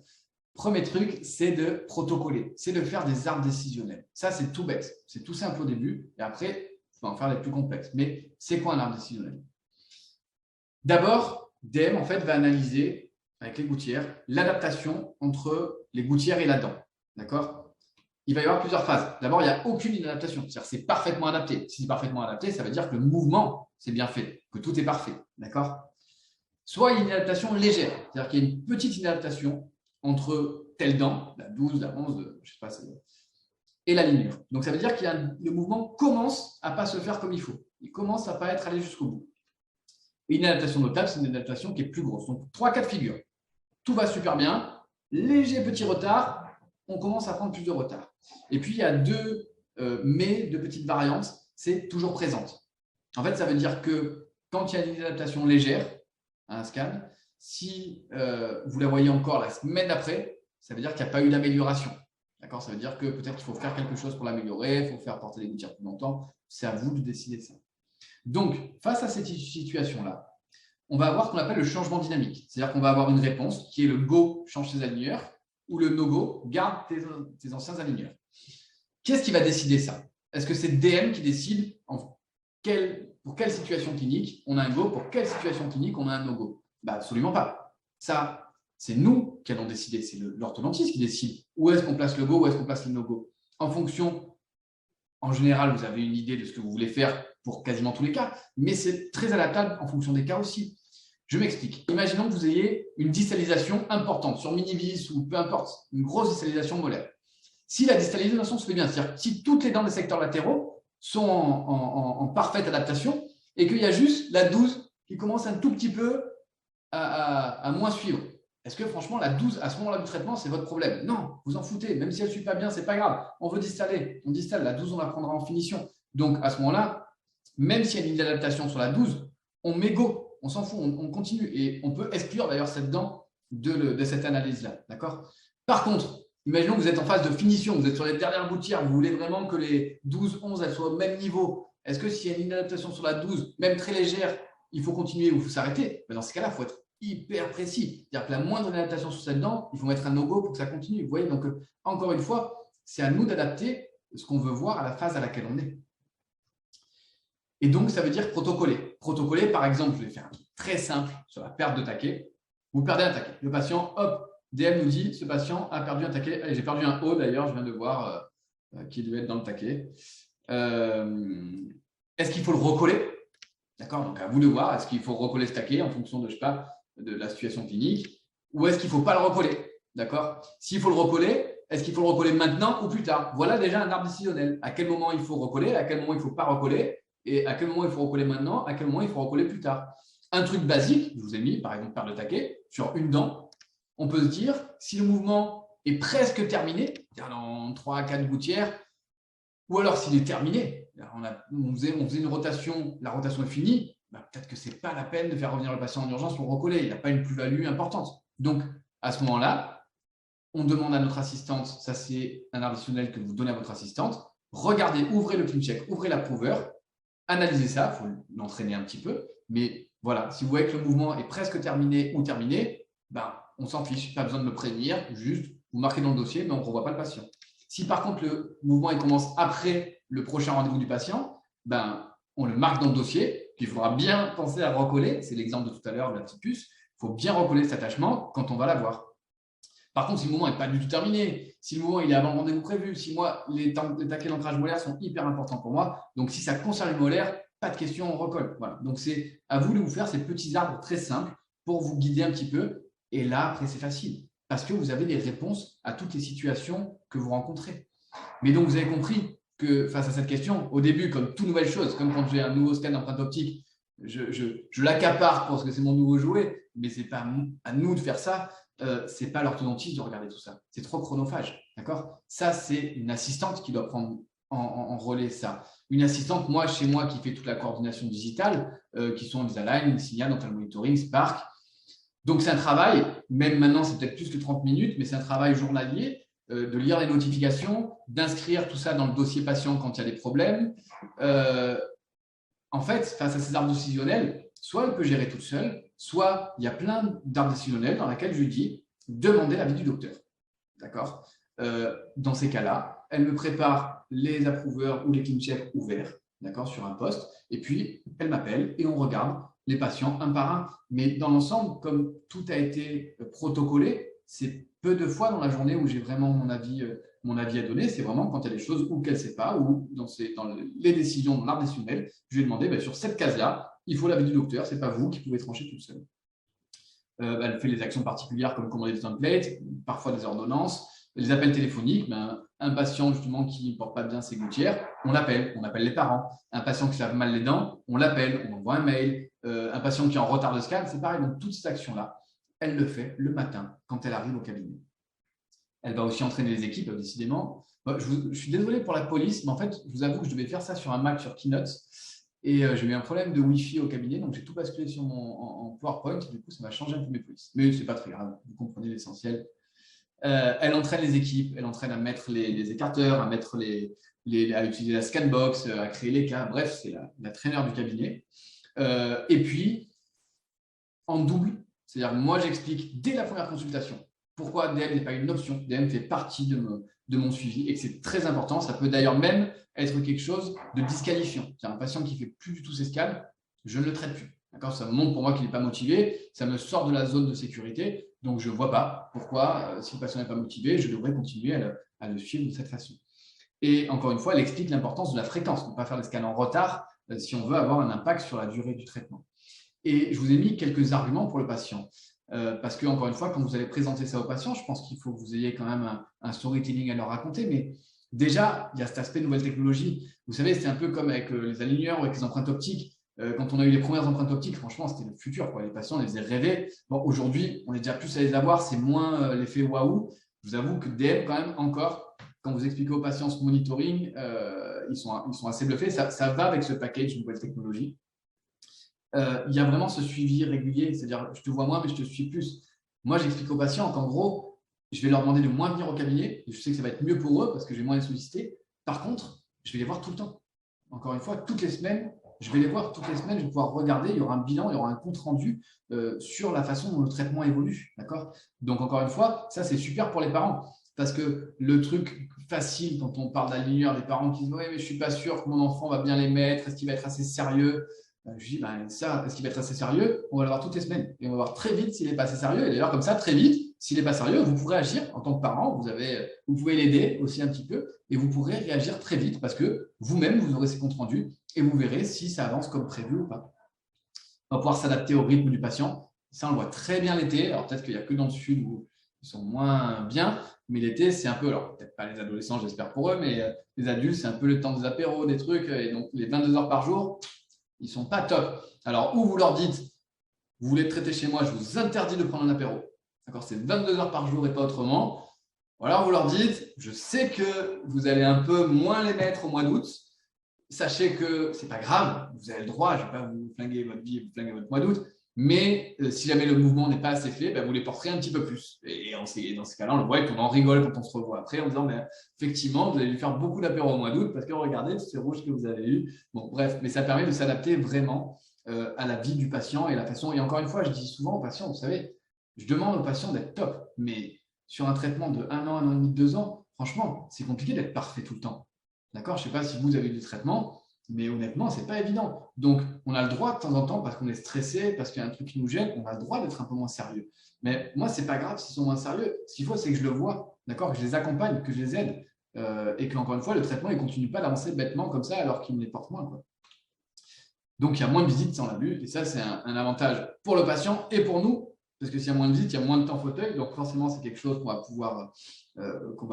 Premier truc, c'est de protocoler, c'est de faire des arbres décisionnels. Ça, c'est tout bête. C'est tout simple au début et après, il faut en faire les plus complexes. Mais c'est quoi un arbre décisionnel? D'abord, DM en fait, va analyser avec les gouttières l'adaptation entre les gouttières et la dent. D'accord? Il va y avoir plusieurs phases. D'abord, il n'y a aucune inadaptation. C'est-à-dire que c'est parfaitement adapté. Si c'est parfaitement adapté, ça veut dire que le mouvement, c'est bien fait, que tout est parfait. D'accord? Soit il y a une inadaptation légère. C'est-à-dire qu'il y a une petite inadaptation entre telle dent, la 12, la 11, je ne sais pas, et la lignure. Donc, ça veut dire que le mouvement commence à ne pas se faire comme il faut. Il commence à ne pas être allé jusqu'au bout. Et une adaptation notable, c'est une adaptation qui est plus grosse. Donc, 3 cas de figure. Tout va super bien. Léger petit retard. On commence à prendre plus de retard. Et puis, il y a deux petites variantes. C'est toujours présente. En fait, ça veut dire que quand il y a une adaptation légère à un scan, si vous la voyez encore la semaine d'après, ça veut dire qu'il n'y a pas eu d'amélioration. D'accord? Ça veut dire que peut-être qu'il faut faire quelque chose pour l'améliorer, il faut faire porter les gouttières plus longtemps. C'est à vous de décider ça. Donc, face à cette situation-là, on va avoir ce qu'on appelle le changement dynamique. C'est-à-dire qu'on va avoir une réponse qui est le go, change tes aligneurs, ou le no-go, garde tes anciens aligneurs. Qu'est-ce qui va décider ça? Est-ce que c'est DM qui décide pour quelle situation clinique on a un go, pour quelle situation clinique on a un no-go? Absolument pas. Ça, c'est nous qui allons décider. C'est l'orthodontiste qui décide où est-ce qu'on place le go, où est-ce qu'on place le no-go. En fonction, en général, vous avez une idée de ce que vous voulez faire pour quasiment tous les cas, mais c'est très adaptable en fonction des cas aussi. Je m'explique. Imaginons que vous ayez une distalisation importante sur mini-vis ou peu importe, une grosse distalisation molaire. Si la distalisation se fait bien, c'est-à-dire si toutes les dents des secteurs latéraux sont en parfaite adaptation et qu'il y a juste la 12 qui commence un tout petit peu à moins suivre. Est-ce que franchement, la 12, à ce moment-là du traitement, c'est votre problème? Non, vous en foutez. Même si elle ne suit pas bien, ce n'est pas grave. On veut distaller. On distale. La 12, on la prendra en finition. Donc, à ce moment-là, même s'il y a une adaptation sur la 12, on met go. On s'en fout. On continue. Et on peut exclure d'ailleurs cette dent de cette analyse-là. D'accord? Par contre, imaginons que vous êtes en phase de finition. Vous êtes sur les dernières gouttières. Vous voulez vraiment que les 12, 11, elles soient au même niveau. Est-ce que s'il y a une adaptation sur la 12, même très légère, il faut continuer ou il faut s'arrêter? Dans ce cas-là, il faut être hyper précis. C'est-à-dire que la moindre adaptation sur cette dent, il faut mettre un no-go pour que ça continue. Vous voyez, donc encore une fois, c'est à nous d'adapter ce qu'on veut voir à la phase à laquelle on est. Et donc, ça veut dire protocoler. Protocoler, par exemple, je vais faire un truc très simple sur la perte de taquet. Vous perdez un taquet. Le patient, hop, DM nous dit, ce patient a perdu un taquet. Allez, j'ai perdu un O d'ailleurs, je viens de voir qui devait être dans le taquet. Est-ce qu'il faut le recoller? D'accord, donc à vous de voir, est-ce qu'il faut recoller ce taquet en fonction de, je sais pas, de la situation clinique ou est-ce qu'il ne faut pas le recoller? D'accord? S'il faut le recoller, est-ce qu'il faut le recoller maintenant ou plus tard? Voilà déjà un arbre décisionnel. À quel moment il faut recoller, à quel moment il ne faut pas recoller, et à quel moment il faut recoller maintenant, à quel moment il faut recoller plus tard. Un truc basique, je vous ai mis par exemple paire de taquet sur une dent, on peut se dire si le mouvement est presque terminé, dans 3 à 4 gouttières, ou alors s'il est terminé, on faisait une rotation, la rotation est finie, peut-être que ce n'est pas la peine de faire revenir le patient en urgence pour recoller, il n'y a pas une plus-value importante. Donc à ce moment-là, on demande à notre assistante, ça c'est un additionnel que vous donnez à votre assistante, regardez, ouvrez le ClinCheck, ouvrez l'approver, analysez ça, il faut l'entraîner un petit peu, mais voilà, si vous voyez que le mouvement est presque terminé ou terminé, on s'en fiche, pas besoin de me prévenir, juste vous marquez dans le dossier, mais on ne revoit pas le patient. Si par contre le mouvement il commence après le prochain rendez-vous du patient, on le marque dans le dossier, puis il faudra bien penser à recoller, c'est l'exemple de tout à l'heure de la petite puce, il faut bien recoller cet attachement quand on va l'avoir. Par contre, si le mouvement n'est pas du tout terminé, si le mouvement il est avant le rendez-vous prévu, si moi, les taquets d'ancrage molaire sont hyper importants pour moi, donc si ça concerne le molaire, pas de question, on recolle. Voilà. Donc, c'est à vous de vous faire ces petits arbres très simples pour vous guider un petit peu. Et là, après, c'est facile parce que vous avez les réponses à toutes les situations que vous rencontrez. Mais donc, vous avez compris que face à cette question, au début, comme toute nouvelle chose, comme quand j'ai un nouveau scan d'empreinte optique, je l'accapare parce que c'est mon nouveau jouet, mais ce n'est pas à nous de faire ça. Ce n'est pas l'orthodontiste de regarder tout ça. C'est trop chronophage. D'accord? Ça, c'est une assistante qui doit prendre en relais ça. Une assistante, moi, chez moi, qui fait toute la coordination digitale, qui sont Invisalign, Insignia, Dental Monitoring, Spark. Donc, c'est un travail, même maintenant, c'est peut-être plus que 30 minutes, mais c'est un travail journalier de lire les notifications, d'inscrire tout ça dans le dossier patient quand il y a des problèmes. En fait, face à ces arbres décisionnels, soit elle peut gérer toute seule, soit il y a plein d'arbres décisionnels dans lesquels je lui dis demandez l'avis du docteur. D'accord? Dans ces cas-là, elle me prépare les approuveurs ou les ClinCheck ouverts, d'accord, sur un poste, et puis elle m'appelle et on regarde les patients un par un. Mais dans l'ensemble, comme tout a été protocolé, c'est peu de fois dans la journée où j'ai vraiment mon avis à donner. C'est vraiment quand il y a des choses ou qu'elle ne sait pas, ou dans les décisions de l'arbre décisionnel, je lui ai demandé sur cette case-là, il faut l'avis du docteur, ce n'est pas vous qui pouvez trancher tout seul. Elle fait les actions particulières comme commander des templates, parfois des ordonnances, les appels téléphoniques. Un patient justement qui ne porte pas bien ses gouttières, on appelle les parents. Un patient qui se lave mal les dents, on l'appelle, on envoie un mail. Un patient qui est en retard de scan, c'est pareil. Donc toutes ces actions-là, elle le fait le matin quand elle arrive au cabinet. Elle va aussi entraîner les équipes, décidément. Je suis désolé pour la police, mais en fait, je vous avoue que je devais faire ça sur un Mac, sur Keynote. Et j'ai eu un problème de Wi-Fi au cabinet, donc j'ai tout basculé sur en PowerPoint. Du coup, ça m'a changé un peu mes polices. Mais ce n'est pas très grave, vous comprenez l'essentiel. Elle entraîne les équipes, elle entraîne à mettre les écarteurs, à utiliser la scanbox, à créer les cas. Bref, c'est la traîneur du cabinet. Et puis, en double, c'est-à-dire moi, j'explique dès la première consultation pourquoi DM n'est pas une option. DM fait partie de mon suivi et que c'est très important. Ça peut d'ailleurs même être quelque chose de disqualifiant. C'est-à-dire un patient qui ne fait plus du tout ses scans, je ne le traite plus. D'accord, ça me montre pour moi qu'il n'est pas motivé, ça me sort de la zone de sécurité, donc je ne vois pas pourquoi, si le patient n'est pas motivé, je devrais continuer à le suivre de cette façon. Et encore une fois, elle explique l'importance de la fréquence, ne pas faire des scans en retard si on veut avoir un impact sur la durée du traitement. Et je vous ai mis quelques arguments pour le patient. Parce que, encore une fois, quand vous allez présenter ça aux patients, je pense qu'il faut que vous ayez quand même un storytelling à leur raconter. Mais déjà, il y a cet aspect nouvelle technologie. Vous savez, c'est un peu comme avec les aligneurs ou avec les empreintes optiques. Quand on a eu les premières empreintes optiques, franchement, c'était le futur, quoi. Les patients, on les faisait rêver. Bon, aujourd'hui, on est déjà plus à les avoir, c'est moins l'effet waouh. Je vous avoue que DM, quand même, encore, quand vous expliquez aux patients ce monitoring, ils sont assez bluffés. Ça va avec ce package nouvelle technologie. Il y a vraiment ce suivi régulier, c'est-à-dire je te vois moins, mais je te suis plus. Moi, j'explique aux patients qu'en gros, je vais leur demander de moins venir au cabinet. Et je sais que ça va être mieux pour eux parce que je vais moins les solliciter. Par contre, je vais les voir tout le temps. Encore une fois, toutes les semaines, je vais les voir toutes les semaines. Je vais pouvoir regarder. Il y aura un bilan, il y aura un compte rendu sur la façon dont le traitement évolue. D'accord ? Donc, encore une fois, ça, c'est super pour les parents. Parce que le truc facile, quand on parle d'aligneur, les parents qui disent « Oui, mais je ne suis pas sûr que mon enfant va bien les mettre. Est-ce qu'il va être assez sérieux ?» Je dis, ça, est-ce qu'il va être assez sérieux? On va le voir toutes les semaines. Et on va voir très vite s'il n'est pas assez sérieux. Et d'ailleurs, comme ça, très vite, s'il n'est pas sérieux, vous pourrez agir en tant que parent. Vous pouvez l'aider aussi un petit peu et vous pourrez réagir très vite parce que vous-même, vous aurez ces comptes rendus et vous verrez si ça avance comme prévu ou pas. On va pouvoir s'adapter au rythme du patient. Ça, on le voit très bien l'été. Alors, peut-être qu'il n'y a que dans le sud où ils sont moins bien, mais l'été, c'est un peu, alors peut-être pas les adolescents, j'espère pour eux, mais les adultes, c'est un peu le temps des apéros, des trucs. Et donc, les 22 heures par jour, ils ne sont pas top. Alors, ou vous leur dites, vous voulez traiter chez moi, je vous interdis de prendre un apéro. D'accord, c'est 22 heures par jour et pas autrement. Ou alors, vous leur dites, je sais que vous allez un peu moins les mettre au mois d'août. Sachez que ce n'est pas grave, vous avez le droit, je ne vais pas vous flinguer votre vie, vous flinguer votre mois d'août, mais si jamais le mouvement n'est pas assez fait, ben, vous les porterez un petit peu plus. Et dans ces cas-là, on le voit et on en rigole quand on se revoit après en disant, ben, effectivement, vous allez lui faire beaucoup d'apéros au mois d'août parce que regardez tous ces rouges que vous avez eu. Bon, bref, mais ça permet de s'adapter vraiment à la vie du patient et la façon. Et encore une fois, je dis souvent aux patients, vous savez, je demande aux patients d'être top, mais sur un traitement de 1 an et demi, 2 ans, franchement, c'est compliqué d'être parfait tout le temps. D'accord? Je ne sais pas si vous avez eu des traitements, mais honnêtement, ce n'est pas évident. Donc, on a le droit de temps en temps, parce qu'on est stressé, parce qu'il y a un truc qui nous gêne, on a le droit d'être un peu moins sérieux. Mais moi, ce n'est pas grave s'ils sont moins sérieux. Ce qu'il faut, c'est que je le vois, d'accord? Que je les accompagne, que je les aide. Et qu'encore une fois, le traitement, il ne continue pas d'avancer bêtement comme ça alors qu'il me les porte moins, quoi. Donc, il y a moins de visites, ça on l'a vu. Et ça, c'est un avantage pour le patient et pour nous. Parce que s'il y a moins de visites, il y a moins de temps fauteuil. Donc, forcément, c'est quelque chose qu'on va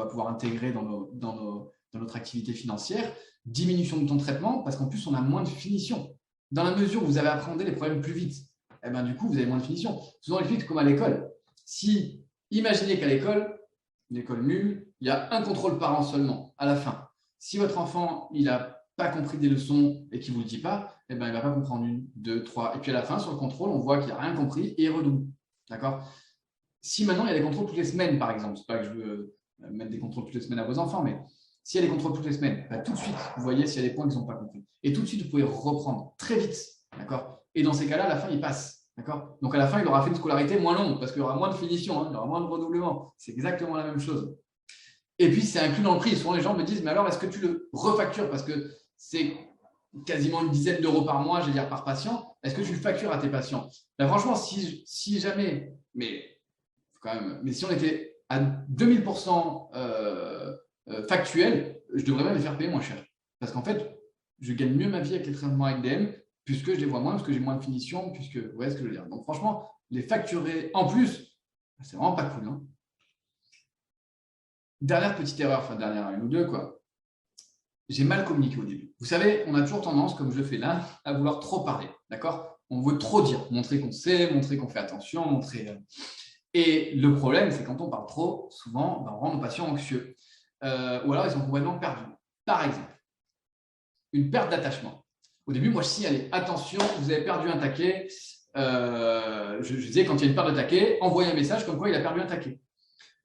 pouvoir intégrer dans notre activité financière. Diminution de temps de traitement, parce qu'en plus, on a moins de finition. Dans la mesure où vous avez appréhendé les problèmes plus vite, eh ben, du coup, vous avez moins de finition. Souvent, les comme à l'école. Si, imaginez qu'à l'école, une école nulle, il y a un contrôle par an seulement, à la fin. Si votre enfant, il n'a pas compris des leçons et qu'il ne vous le dit pas, eh ben, il ne va pas comprendre 1, 2, 3. Et puis à la fin, sur le contrôle, on voit qu'il n'a rien compris et il redouble. D'accord? Si maintenant, il y a des contrôles toutes les semaines, par exemple, ce n'est pas que je veux mettre des contrôles toutes les semaines à vos enfants, mais s'il y a des contrôles toutes les semaines, bah, tout de suite, vous voyez s'il y a des points qu'ils n'ont pas compris. Et tout de suite, vous pouvez reprendre très vite. D'accord? Et dans ces cas-là, à la fin, il passe. D'accord? Donc à la fin, il aura fait une scolarité moins longue parce qu'il y aura moins de finition, hein, il y aura moins de redoublement. C'est exactement la même chose. Et puis, c'est inclus dans le prix. Souvent, les gens me disent, mais alors, est-ce que tu le refactures? Parce que c'est quasiment une dizaine d'euros par mois, je vais dire, par patient. Est-ce que tu le factures à tes patients? Ben, franchement, si jamais, mais quand même, mais si on était à 2000% factuel, je devrais même les faire payer moins cher. Parce qu'en fait, je gagne mieux ma vie avec les traitements avec DM, puisque je les vois moins, parce que j'ai moins de finition, puisque, vous voyez ce que je veux dire. Donc franchement, les facturer en plus, c'est vraiment pas cool, hein. Dernière petite erreur, enfin dernière, une ou deux, quoi. J'ai mal communiqué au début. Vous savez, on a toujours tendance, comme je le fais là, à vouloir trop parler, d'accord? On veut trop dire, montrer qu'on sait, montrer qu'on fait attention, montrer… Et le problème, c'est quand on parle trop, souvent, on rend nos patients anxieux. Ou alors, ils sont complètement perdus. Par exemple, une perte d'attachement. Au début, moi, je signalais, attention, vous avez perdu un taquet. Je disais, quand il y a une perte de taquet, envoyez un message comme quoi il a perdu un taquet.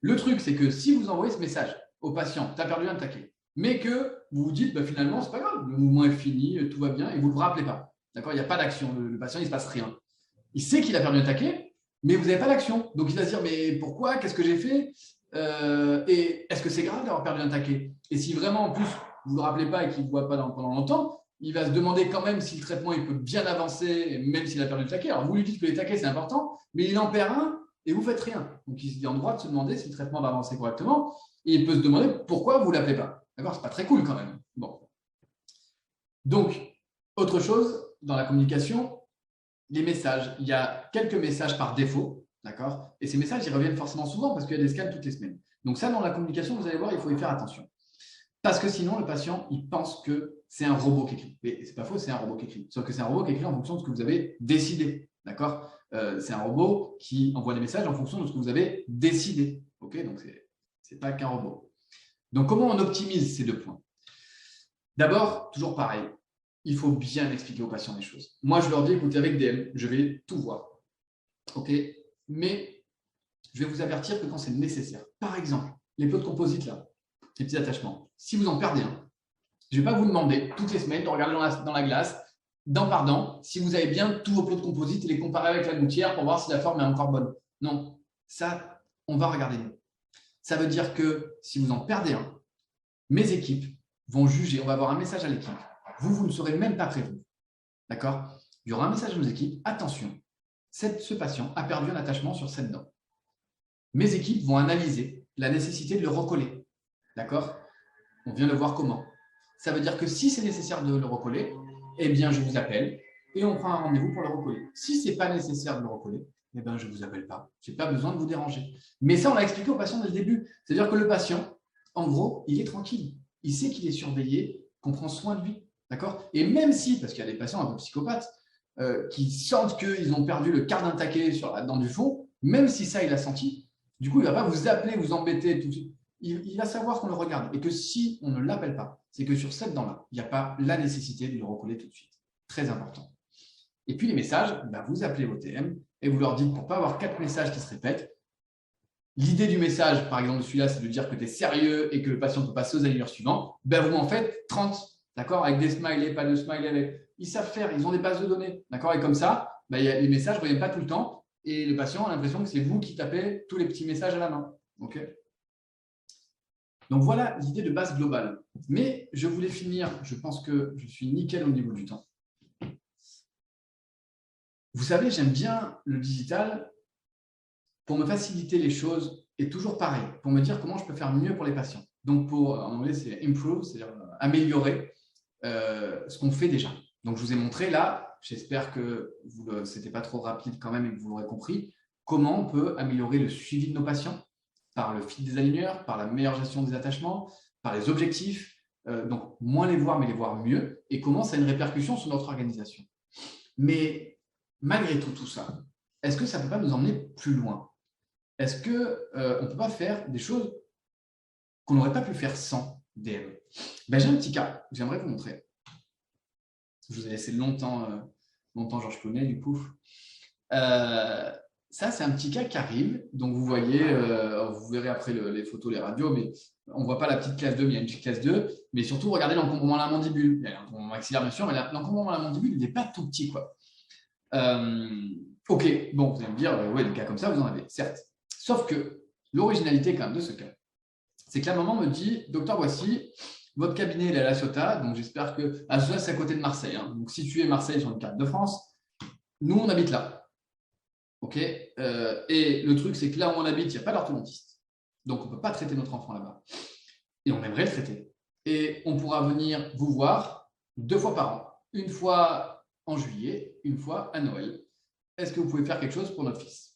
Le truc, c'est que si vous envoyez ce message au patient, tu as perdu un taquet, mais que vous vous dites, bah, finalement, c'est pas grave, le mouvement est fini, tout va bien, et vous ne vous rappelez pas. D'accord? Il n'y a pas d'action. Le patient, il ne se passe rien. Il sait qu'il a perdu un taquet, mais vous n'avez pas d'action. Donc, il va se dire, mais pourquoi? Qu'est-ce que j'ai fait? Et est-ce que c'est grave d'avoir perdu un taquet? Et si vraiment, en plus, vous ne le rappelez pas et qu'il ne voit pas pendant longtemps, il va se demander quand même si le traitement il peut bien avancer, même s'il a perdu le taquet. Alors, vous lui dites que les taquets, c'est important, mais il en perd un et vous ne faites rien. Donc, il est en droit de se demander si le traitement va avancer correctement. Et il peut se demander pourquoi vous ne l'appelez pas. D'accord? Ce n'est pas très cool quand même. Bon. Donc, autre chose dans la communication, les messages. Il y a quelques messages par défaut, d'accord? Et ces messages, ils reviennent forcément souvent parce qu'il y a des scans toutes les semaines. Donc ça, dans la communication, vous allez voir, il faut y faire attention. Parce que sinon, le patient, il pense que c'est un robot qui écrit. Mais ce n'est pas faux, c'est un robot qui écrit. Sauf que c'est un robot qui écrit en fonction de ce que vous avez décidé, d'accord? C'est un robot qui envoie des messages en fonction de ce que vous avez décidé. Ok? Donc, ce n'est pas qu'un robot. Donc, comment on optimise ces deux points? D'abord, toujours pareil, il faut bien expliquer aux patients les choses. Moi, je leur dis, écoutez, avec DM, je vais tout voir. OK? Mais je vais vous avertir que quand c'est nécessaire, par exemple, les plots de composite, là, les petits attachements, si vous en perdez un, je ne vais pas vous demander toutes les semaines de regarder dans la glace, dent par dent, si vous avez bien tous vos plots de composite et les comparer avec la gouttière pour voir si la forme est encore bonne. Non, ça, on va regarder nous. Ça veut dire que si vous en perdez un, mes équipes vont juger, on va avoir un message à l'équipe. Vous ne serez même pas prévenu. D'accord? Il y aura un message à nos équipes. Attention, ce patient a perdu un attachement sur cette dent. Mes équipes vont analyser la nécessité de le recoller. D'accord? On vient de voir comment. Ça veut dire que si c'est nécessaire de le recoller, eh bien, je vous appelle et on prend un rendez-vous pour le recoller. Si ce n'est pas nécessaire de le recoller, eh ben, je ne vous appelle pas. Je n'ai pas besoin de vous déranger. Mais ça, on l'a expliqué au patient dès le début. C'est-à-dire que le patient, en gros, il est tranquille. Il sait qu'il est surveillé, qu'on prend soin de lui. D'accord? Et même si, parce qu'il y a des patients un peu psychopathes qui sentent qu'ils ont perdu le quart d'un taquet sur la dent du fond, même si ça, il a senti, du coup, il ne va pas vous appeler, vous embêter tout de suite. Il va savoir qu'on le regarde. Et que si on ne l'appelle pas, c'est que sur cette dent-là, il n'y a pas la nécessité de le recoller tout de suite. Très important. Et puis les messages, vous appelez vos TM et vous leur dites, pour ne pas avoir 4 messages qui se répètent, l'idée du message, par exemple, celui-là, c'est de dire que tu es sérieux et que le patient peut passer aux aligneurs suivants, vous m'en faites 30, d'accord, avec des smileys, pas de smileys. Ils savent faire, ils ont des bases de données, d'accord, et comme ça, les messages ne reviennent pas tout le temps et le patient a l'impression que c'est vous qui tapez tous les petits messages à la main. Ok. Donc voilà l'idée de base globale. Mais je voulais finir, je pense que je suis nickel au niveau du temps. Vous savez, j'aime bien le digital pour me faciliter les choses et toujours pareil, pour me dire comment je peux faire mieux pour les patients. Donc, en anglais, c'est improve, c'est-à-dire améliorer ce qu'on fait déjà. Donc, je vous ai montré là, j'espère que ce n'était pas trop rapide quand même et que vous l'aurez compris, comment on peut améliorer le suivi de nos patients par le fil des aligneurs, par la meilleure gestion des attachements, par les objectifs, donc moins les voir, mais les voir mieux, et comment ça a une répercussion sur notre organisation. Mais malgré tout ça, est-ce que ça ne peut pas nous emmener plus loin? Est-ce qu'on ne peut pas faire des choses qu'on n'aurait pas pu faire sans DM? J'ai un petit cas que j'aimerais vous montrer. Je vous ai laissé longtemps Georges Clooney, du coup. Ça, c'est un petit cas qui arrive. Donc, vous voyez, vous verrez après les photos, les radios, mais on ne voit pas la petite classe 2, mais il y a une petite classe 2. Mais surtout, regardez l'encombrement à la mandibule. Il y a l'encombrement maxillaire, bien sûr, mais l'encombrement à la mandibule, il n'est pas tout petit, quoi. Ok, bon, vous allez me dire, ouais, des cas comme ça, vous en avez, certes. Sauf que l'originalité quand même de ce cas, c'est que la maman me dit, docteur, voici, votre cabinet il est à La Ciotat, donc j'espère que La Ciotat, c'est à côté de Marseille. Hein. Donc, situé Marseille sur une carte de France, nous, on habite là. Ok, et le truc, c'est que là où on habite, il n'y a pas d'orthodontiste. Donc, on ne peut pas traiter notre enfant là-bas. Et on aimerait le traiter. Et on pourra venir vous voir 2 fois par an. Une fois en juillet, une fois à Noël. Est-ce que vous pouvez faire quelque chose pour notre fils?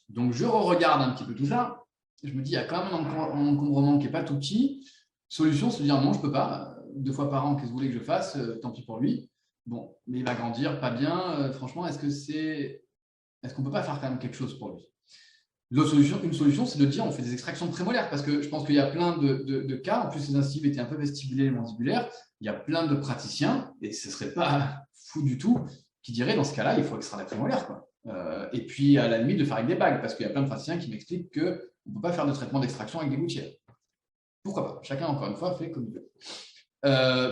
Donc, je regarde un petit peu tout ça. Je me dis, il y a quand même un encombrement qui n'est pas tout petit. Solution, c'est de dire non, je ne peux pas. 2 fois par an, qu'est-ce que vous voulez que je fasse? Tant pis pour lui. Bon, mais il va grandir, pas bien. Franchement, est-ce qu'on ne peut pas faire quand même quelque chose pour lui? Une solution, c'est de dire on fait des extractions prémolaires parce que je pense qu'il y a plein de cas. En plus, les incisives étaient un peu vestibulaires et mandibulaires. Il y a plein de praticiens, et ce ne serait pas fou du tout, qui diraient dans ce cas-là, il faut extraire la prémolaire, quoi. Et puis, à la limite, de faire avec des bagues, parce qu'il y a plein de praticiens qui m'expliquent qu'on ne peut pas faire de traitement d'extraction avec des gouttières. Pourquoi pas? Chacun, encore une fois, fait comme il veut.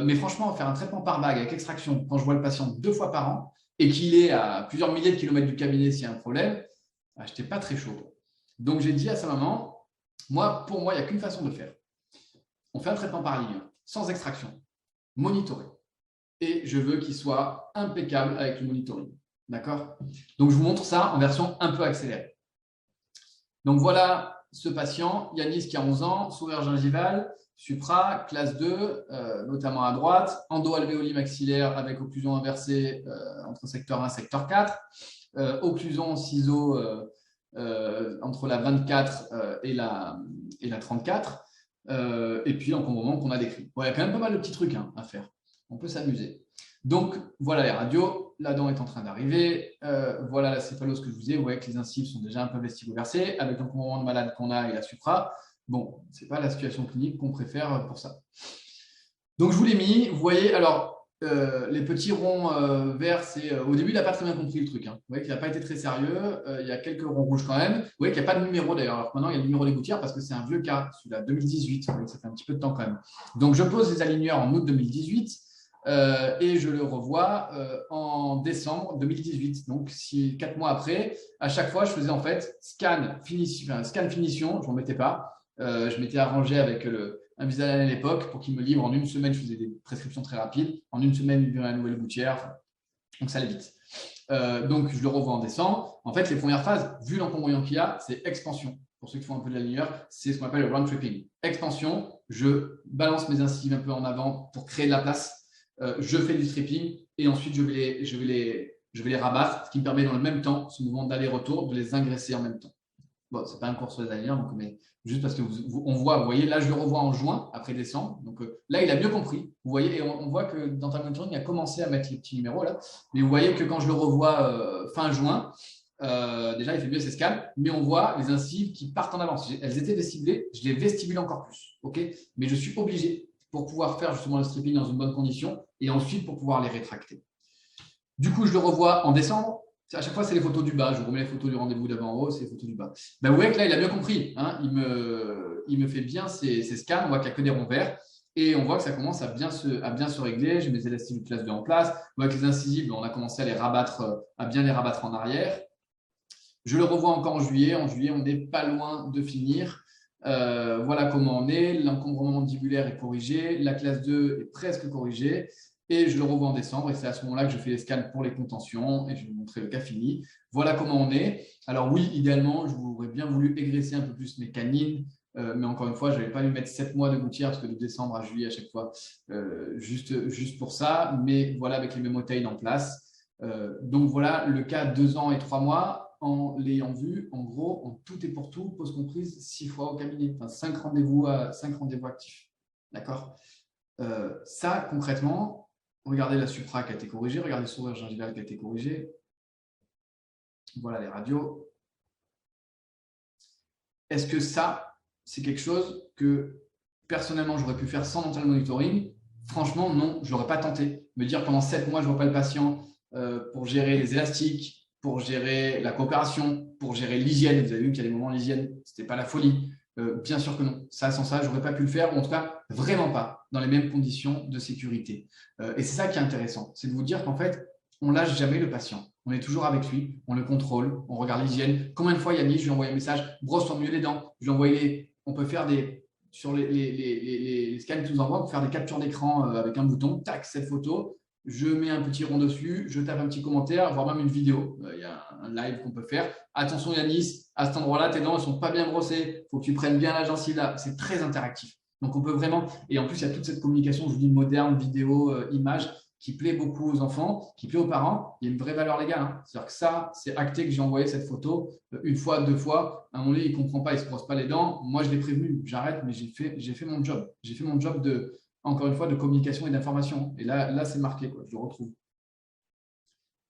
Mais franchement, faire un traitement par bague avec extraction, quand je vois le patient 2 fois par an et qu'il est à plusieurs milliers de kilomètres du cabinet s'il y a un problème, je n'étais pas très chaud. Donc, j'ai dit à sa maman, pour moi, il n'y a qu'une façon de faire. On fait un traitement par ligne, sans extraction, monitoré. Et je veux qu'il soit impeccable avec le monitoring. D'accord? Donc, je vous montre ça en version un peu accélérée. Donc, voilà ce patient, Yanis, qui a 11 ans, sourire gingival, supra, classe 2, notamment à droite, endo-alvéoli maxillaire avec occlusion inversée entre secteur 1 et secteur 4, occlusion ciseau entre la 24 et la 34, et puis l'encombrement qu'on a décrit. Bon, il y a quand même pas mal de petits trucs à faire. On peut s'amuser. Donc, voilà les radios. La dent est en train d'arriver. Voilà la céphalose que je vous ai. Vous voyez que les incisives sont déjà un peu vestibulo-versées. Avec l'encombrement de malade qu'on a et la supra, bon, ce n'est pas la situation clinique qu'on préfère pour ça. Donc, je vous l'ai mis. Vous voyez, alors, les petits ronds verts, c'est au début, il n'a pas très bien compris le truc. Hein. Vous voyez qu'il n'a pas été très sérieux. Il y a quelques ronds rouges quand même. Vous voyez qu'il n'y a pas de numéro d'ailleurs. Alors maintenant, il y a le numéro des gouttières parce que c'est un vieux cas, celui-là, 2018. Vous voyez que ça fait un petit peu de temps quand même. Donc, je pose les aligneurs en août 2018 et je le revois en décembre 2018. Donc, 4 mois après, à chaque fois, je faisais en fait scan finition. Je ne m'en mettais pas. Je m'étais arrangé avec Invisalign à l'époque pour qu'il me livre en 1 semaine. Je faisais des prescriptions très rapides. En 1 semaine, il livrait la nouvelle gouttière. Donc, ça allait vite. Donc, je le revois en décembre. En fait, les premières phases, vu l'encombrement qu'il y a, c'est expansion. Pour ceux qui font un peu de l'aligneur, c'est ce qu'on appelle le round tripping. Expansion, je balance mes incisives un peu en avant pour créer de la place. Je fais du stripping et ensuite, je vais je vais les rabattre, ce qui me permet dans le même temps, ce mouvement d'aller-retour, de les engraisser en même temps. Bon, ce n'est pas un cours sur les aligneurs, donc, mais juste parce que on voit, vous voyez, là, je le revois en juin, après décembre. Donc là, il a mieux compris. Vous voyez, et on voit que dans ta monitoring, il a commencé à mettre les petits numéros là. Mais vous voyez que quand je le revois fin juin, déjà, il fait mieux ses scans, mais on voit les incisives qui partent en avance. Elles étaient vestibulées, je les vestibule encore plus. Mais je suis obligé pour pouvoir faire justement le stripping dans une bonne condition et ensuite pour pouvoir les rétracter. Du coup, je le revois en décembre. À chaque fois, c'est les photos du bas. Je vous remets les photos du rendez-vous d'avant en haut, c'est les photos du bas. Ben, vous voyez que là, il a bien compris. Hein. Il me fait bien ses scans. On voit qu'il n'y a que des ronds verts. Et on voit que ça commence à bien se régler. J'ai mes élastiques de classe 2 en place. On voit que les incisives, on a commencé à bien les rabattre en arrière. Je le revois encore en juillet. En juillet, on n'est pas loin de finir. Voilà comment on est. L'encombrement mandibulaire est corrigé. La classe 2 est presque corrigée. Et je le revois en décembre. Et c'est à ce moment-là que je fais les scans pour les contentions. Et je vais vous montrer le cas fini. Voilà comment on est. Alors oui, idéalement, je vous aurais bien voulu égraisser un peu plus mes canines. Mais encore une fois, je n'avais pas lui mettre 7 mois de gouttière parce que de décembre à juillet à chaque fois, juste pour ça. Mais voilà, avec les mémotails en place. Donc voilà le cas 2 ans et 3 mois. En l'ayant vu, en gros, en tout et pour tout, pause comprise, 6 fois au cabinet, enfin 5 rendez-vous actifs. D'accord. Ça, concrètement, regardez la supra qui a été corrigée, regardez le sourire gingival qui a été corrigé. Voilà les radios. Est-ce que ça, c'est quelque chose que personnellement, j'aurais pu faire sans dental monitoring? Franchement, non, je ne l'aurais pas tenté. Me dire pendant 7 mois, je ne vois pas le patient pour gérer les élastiques, pour gérer la coopération, pour gérer l'hygiène. Vous avez vu qu'il y a des moments l'hygiène, ce n'était pas la folie. Bien sûr que non. Ça, sans ça, je n'aurais pas pu le faire, ou en tout cas, vraiment pas dans les mêmes conditions de sécurité. Et c'est ça qui est intéressant, c'est de vous dire qu'en fait, on ne lâche jamais le patient. On est toujours avec lui, on le contrôle, on regarde l'hygiène. Combien de fois, Yannis, je lui ai envoyé un message, brosse-toi mieux les dents. Je lui ai envoyé on peut faire sur les scans qu'ils nous envoient, on peut faire des captures d'écran avec un bouton, tac, cette photo. Je mets un petit rond dessus, je tape un petit commentaire, voire même une vidéo. Il y a un live qu'on peut faire. Attention Yanis, à cet endroit-là, tes dents ne sont pas bien brossées. Il faut que tu prennes bien la gencive là. C'est très interactif. Donc on peut vraiment… Et en plus, il y a toute cette communication, je vous dis, moderne, vidéo, image, qui plaît beaucoup aux enfants, qui plaît aux parents. Il y a une vraie valeur légale. Hein. C'est-à-dire que ça, c'est acté que j'ai envoyé cette photo une fois, 2 fois. À un moment donné, il ne comprend pas, il ne se brosse pas les dents. Moi, je l'ai prévenu, j'arrête, mais j'ai fait mon job. J'ai fait mon job encore une fois, de communication et d'information. Et là c'est marqué, quoi, je le retrouve.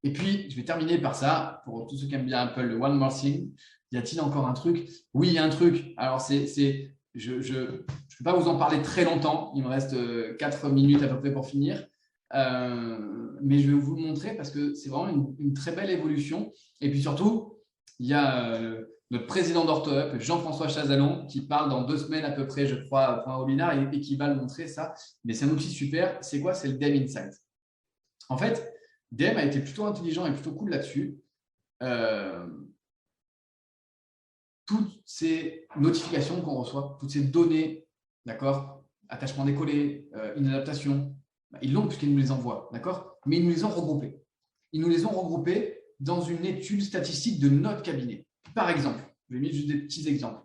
Et puis, je vais terminer par ça, pour tous ceux qui aiment bien Apple, le One More Thing. Y a-t-il encore un truc? Oui, il y a un truc. Alors, je ne peux pas vous en parler très longtemps. Il me reste 4 minutes à peu près pour finir. Mais je vais vous le montrer parce que c'est vraiment une très belle évolution. Et puis surtout, il y a… notre président d'OrthoUp, Jean-François Chazalon, qui parle dans 2 semaines à peu près, je crois, pour un webinaire et qui va le montrer ça. Mais c'est un outil super. C'est quoi? C'est le DEM Insight. En fait, DEM a été plutôt intelligent et plutôt cool là-dessus. Toutes ces notifications qu'on reçoit, toutes ces données, d'accord, attachement décollé, inadaptation, ils l'ont puisqu'ils nous les envoient, d'accord, mais ils nous les ont regroupés. Ils nous les ont regroupés dans une étude statistique de notre cabinet. Par exemple, je vais mettre juste des petits exemples.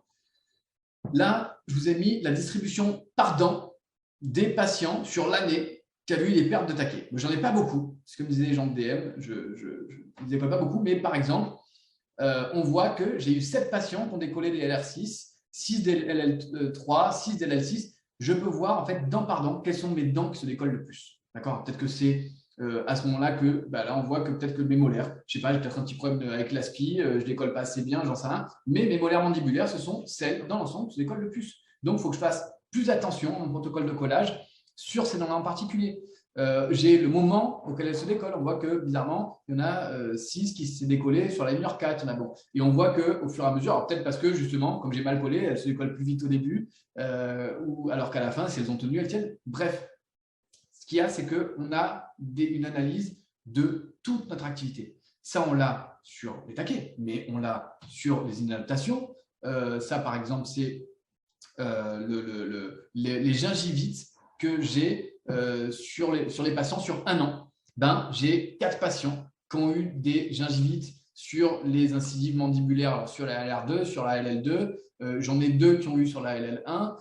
Là, je vous ai mis la distribution par dent des patients sur l'année qui a eu des pertes de taquet. Je n'en ai pas beaucoup, c'est comme disaient les gens de DM, je ne les ai pas beaucoup, mais par exemple, on voit que j'ai eu 7 patients qui ont décollé des LR6, 6 des LL3, 6 des LL6. Je peux voir en fait dent par dent quelles sont mes dents qui se décollent le plus. D'accord. Peut-être que c'est à ce moment-là que là on voit que peut-être que mes molaires, je sais pas, j'ai peut-être un petit problème avec l'aspi, je décolle pas assez bien, j'en sais rien. Mais mes molaires mandibulaires, ce sont celles dans l'ensemble qui se décollent le plus. Donc il faut que je fasse plus attention dans mon protocole de collage sur ces dents-là en particulier. J'ai le moment auquel elles se décollent. On voit que bizarrement, il y en a 6 qui s'est décollé sur la mineur 4. Il y en a bon. Et on voit qu'au fur et à mesure, alors peut-être parce que justement, comme j'ai mal collé, elles se décollent plus vite au début, ou alors qu'à la fin, si elles ont tenu, elles tiennent. Bref, ce qu'il y a, c'est qu'on a une analyse de toute notre activité. Ça, on l'a sur les taquets, mais on l'a sur les inadaptations. Ça, par exemple, c'est les gingivites que j'ai sur les patients sur 1 an. J'ai 4 patients qui ont eu des gingivites sur les incisives mandibulaires, alors sur la LR2, sur la LL2. J'en ai 2 qui ont eu sur la LL1.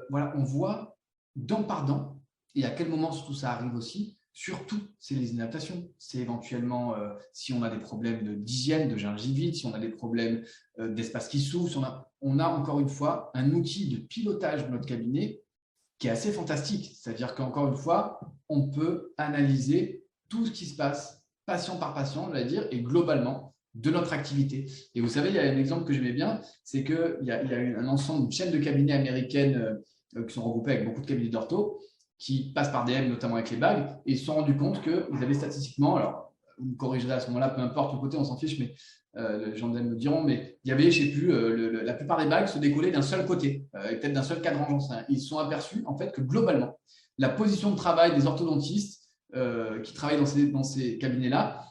Voilà, on voit dent par dent et à quel moment tout ça arrive aussi surtout, c'est les inadaptations. C'est éventuellement si on a des problèmes d'hygiène, de gingivite, si on a des problèmes d'espace qui s'ouvre. On a encore une fois un outil de pilotage de notre cabinet qui est assez fantastique. C'est-à-dire qu'encore une fois, on peut analyser tout ce qui se passe, patient par patient, on va dire, et globalement, de notre activité. Et vous savez, il y a un exemple que j'aimais bien, c'est qu'il y a un ensemble, une chaîne de cabinets américaines qui sont regroupés avec beaucoup de cabinets d'ortho, qui passent par DM, notamment avec les bagues, et ils se sont rendus compte qu'ils avaient statistiquement, alors vous me corrigerez à ce moment-là, peu importe le côté, on s'en fiche, mais les gens me diront, mais il y avait, je ne sais plus, la plupart des bagues se décollaient d'un seul côté, peut-être d'un seul cadran, j'en sais rien. Ils se sont aperçus en fait que globalement, la position de travail des orthodontistes qui travaillent dans ces cabinets-là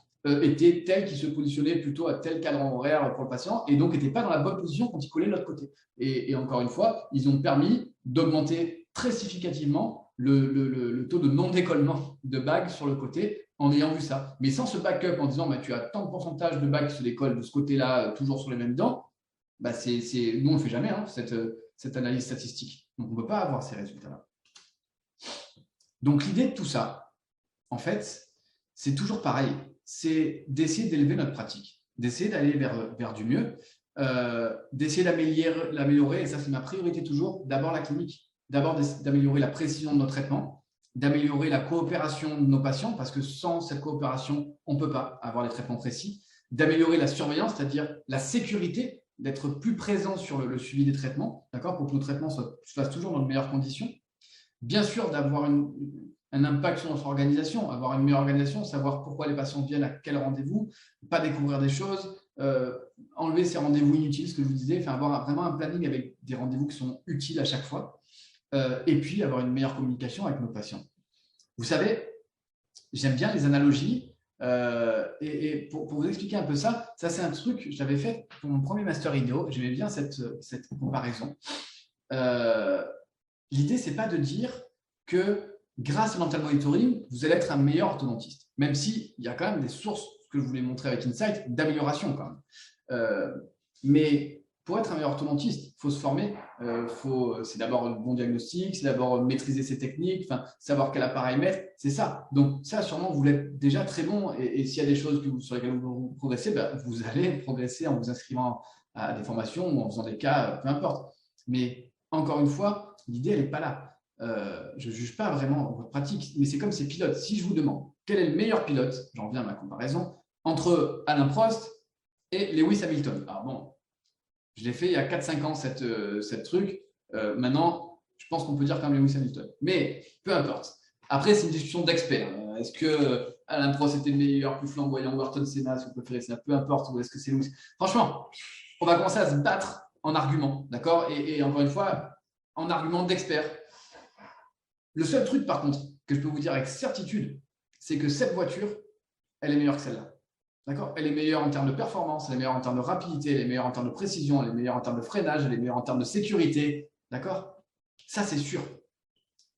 était telle qu'ils se positionnaient plutôt à tel cadran horaire pour le patient et donc n'étaient pas dans la bonne position quand ils collaient de l'autre côté. Et encore une fois, ils ont permis d'augmenter très significativement le taux de non-décollement de bagues sur le côté en ayant vu ça. Mais sans ce backup en disant tu as tant de pourcentage de bagues qui se décollent de ce côté-là, toujours sur les mêmes dents, nous, on ne le fait jamais, cette analyse statistique. Donc, on ne peut pas avoir ces résultats-là. Donc, l'idée de tout ça, en fait, c'est toujours pareil. C'est d'essayer d'élever notre pratique, d'essayer d'aller vers du mieux, d'essayer d'améliorer, et ça, c'est ma priorité toujours, d'abord la clinique, d'abord d'améliorer la précision de nos traitements, d'améliorer la coopération de nos patients, parce que sans cette coopération, on ne peut pas avoir les traitements précis, d'améliorer la surveillance, c'est-à-dire la sécurité, d'être plus présent sur le suivi des traitements, d'accord, pour que nos traitements se fassent toujours dans de meilleures conditions. Bien sûr, d'avoir un impact sur notre organisation, avoir une meilleure organisation, savoir pourquoi les patients viennent à quel rendez-vous, pas découvrir des choses, enlever ces rendez-vous inutiles, ce que je vous disais, enfin, avoir vraiment un planning avec des rendez-vous qui sont utiles à chaque fois, et puis avoir une meilleure communication avec nos patients. Vous savez, j'aime bien les analogies, et pour vous expliquer un peu ça c'est un truc que j'avais fait pour mon premier master INEO, j'aimais bien cette comparaison. L'idée, c'est pas de dire que grâce au dental monitoring, vous allez être un meilleur orthodontiste, même s'il y a quand même des sources, ce que je voulais montrer avec Insight, d'amélioration quand même. Mais pour être un meilleur orthodontiste, il faut se former. C'est d'abord un bon diagnostic, c'est d'abord maîtriser ses techniques, savoir quel appareil mettre, c'est ça. Donc ça, sûrement, vous l'êtes déjà très bon. Et s'il y a des choses sur lesquelles vous progressez, vous allez progresser en vous inscrivant à des formations ou en faisant des cas, peu importe. Mais encore une fois, l'idée, elle n'est pas là. Je ne juge pas vraiment votre pratique, mais c'est comme ces pilotes. Si je vous demande quel est le meilleur pilote, j'en reviens à ma comparaison, entre Alain Prost et Lewis Hamilton. Alors bon, je l'ai fait il y a 4-5 ans, cette truc. Maintenant, je pense qu'on peut dire quand même Lewis Hamilton. Mais peu importe. Après, c'est une discussion d'experts. Est-ce que Alain Prost était le meilleur, plus flamboyant, ou Ayrton Senna, si vous préférez Senna, peu importe, ou est-ce que c'est Lewis? Franchement, on va commencer à se battre en argument, d'accord, et encore une fois, en argument d'experts. Le seul truc, par contre, que je peux vous dire avec certitude, c'est que cette voiture, elle est meilleure que celle-là. D'accord ? Elle est meilleure en termes de performance, elle est meilleure en termes de rapidité, elle est meilleure en termes de précision, elle est meilleure en termes de freinage, elle est meilleure en termes de sécurité. D'accord ? Ça, c'est sûr.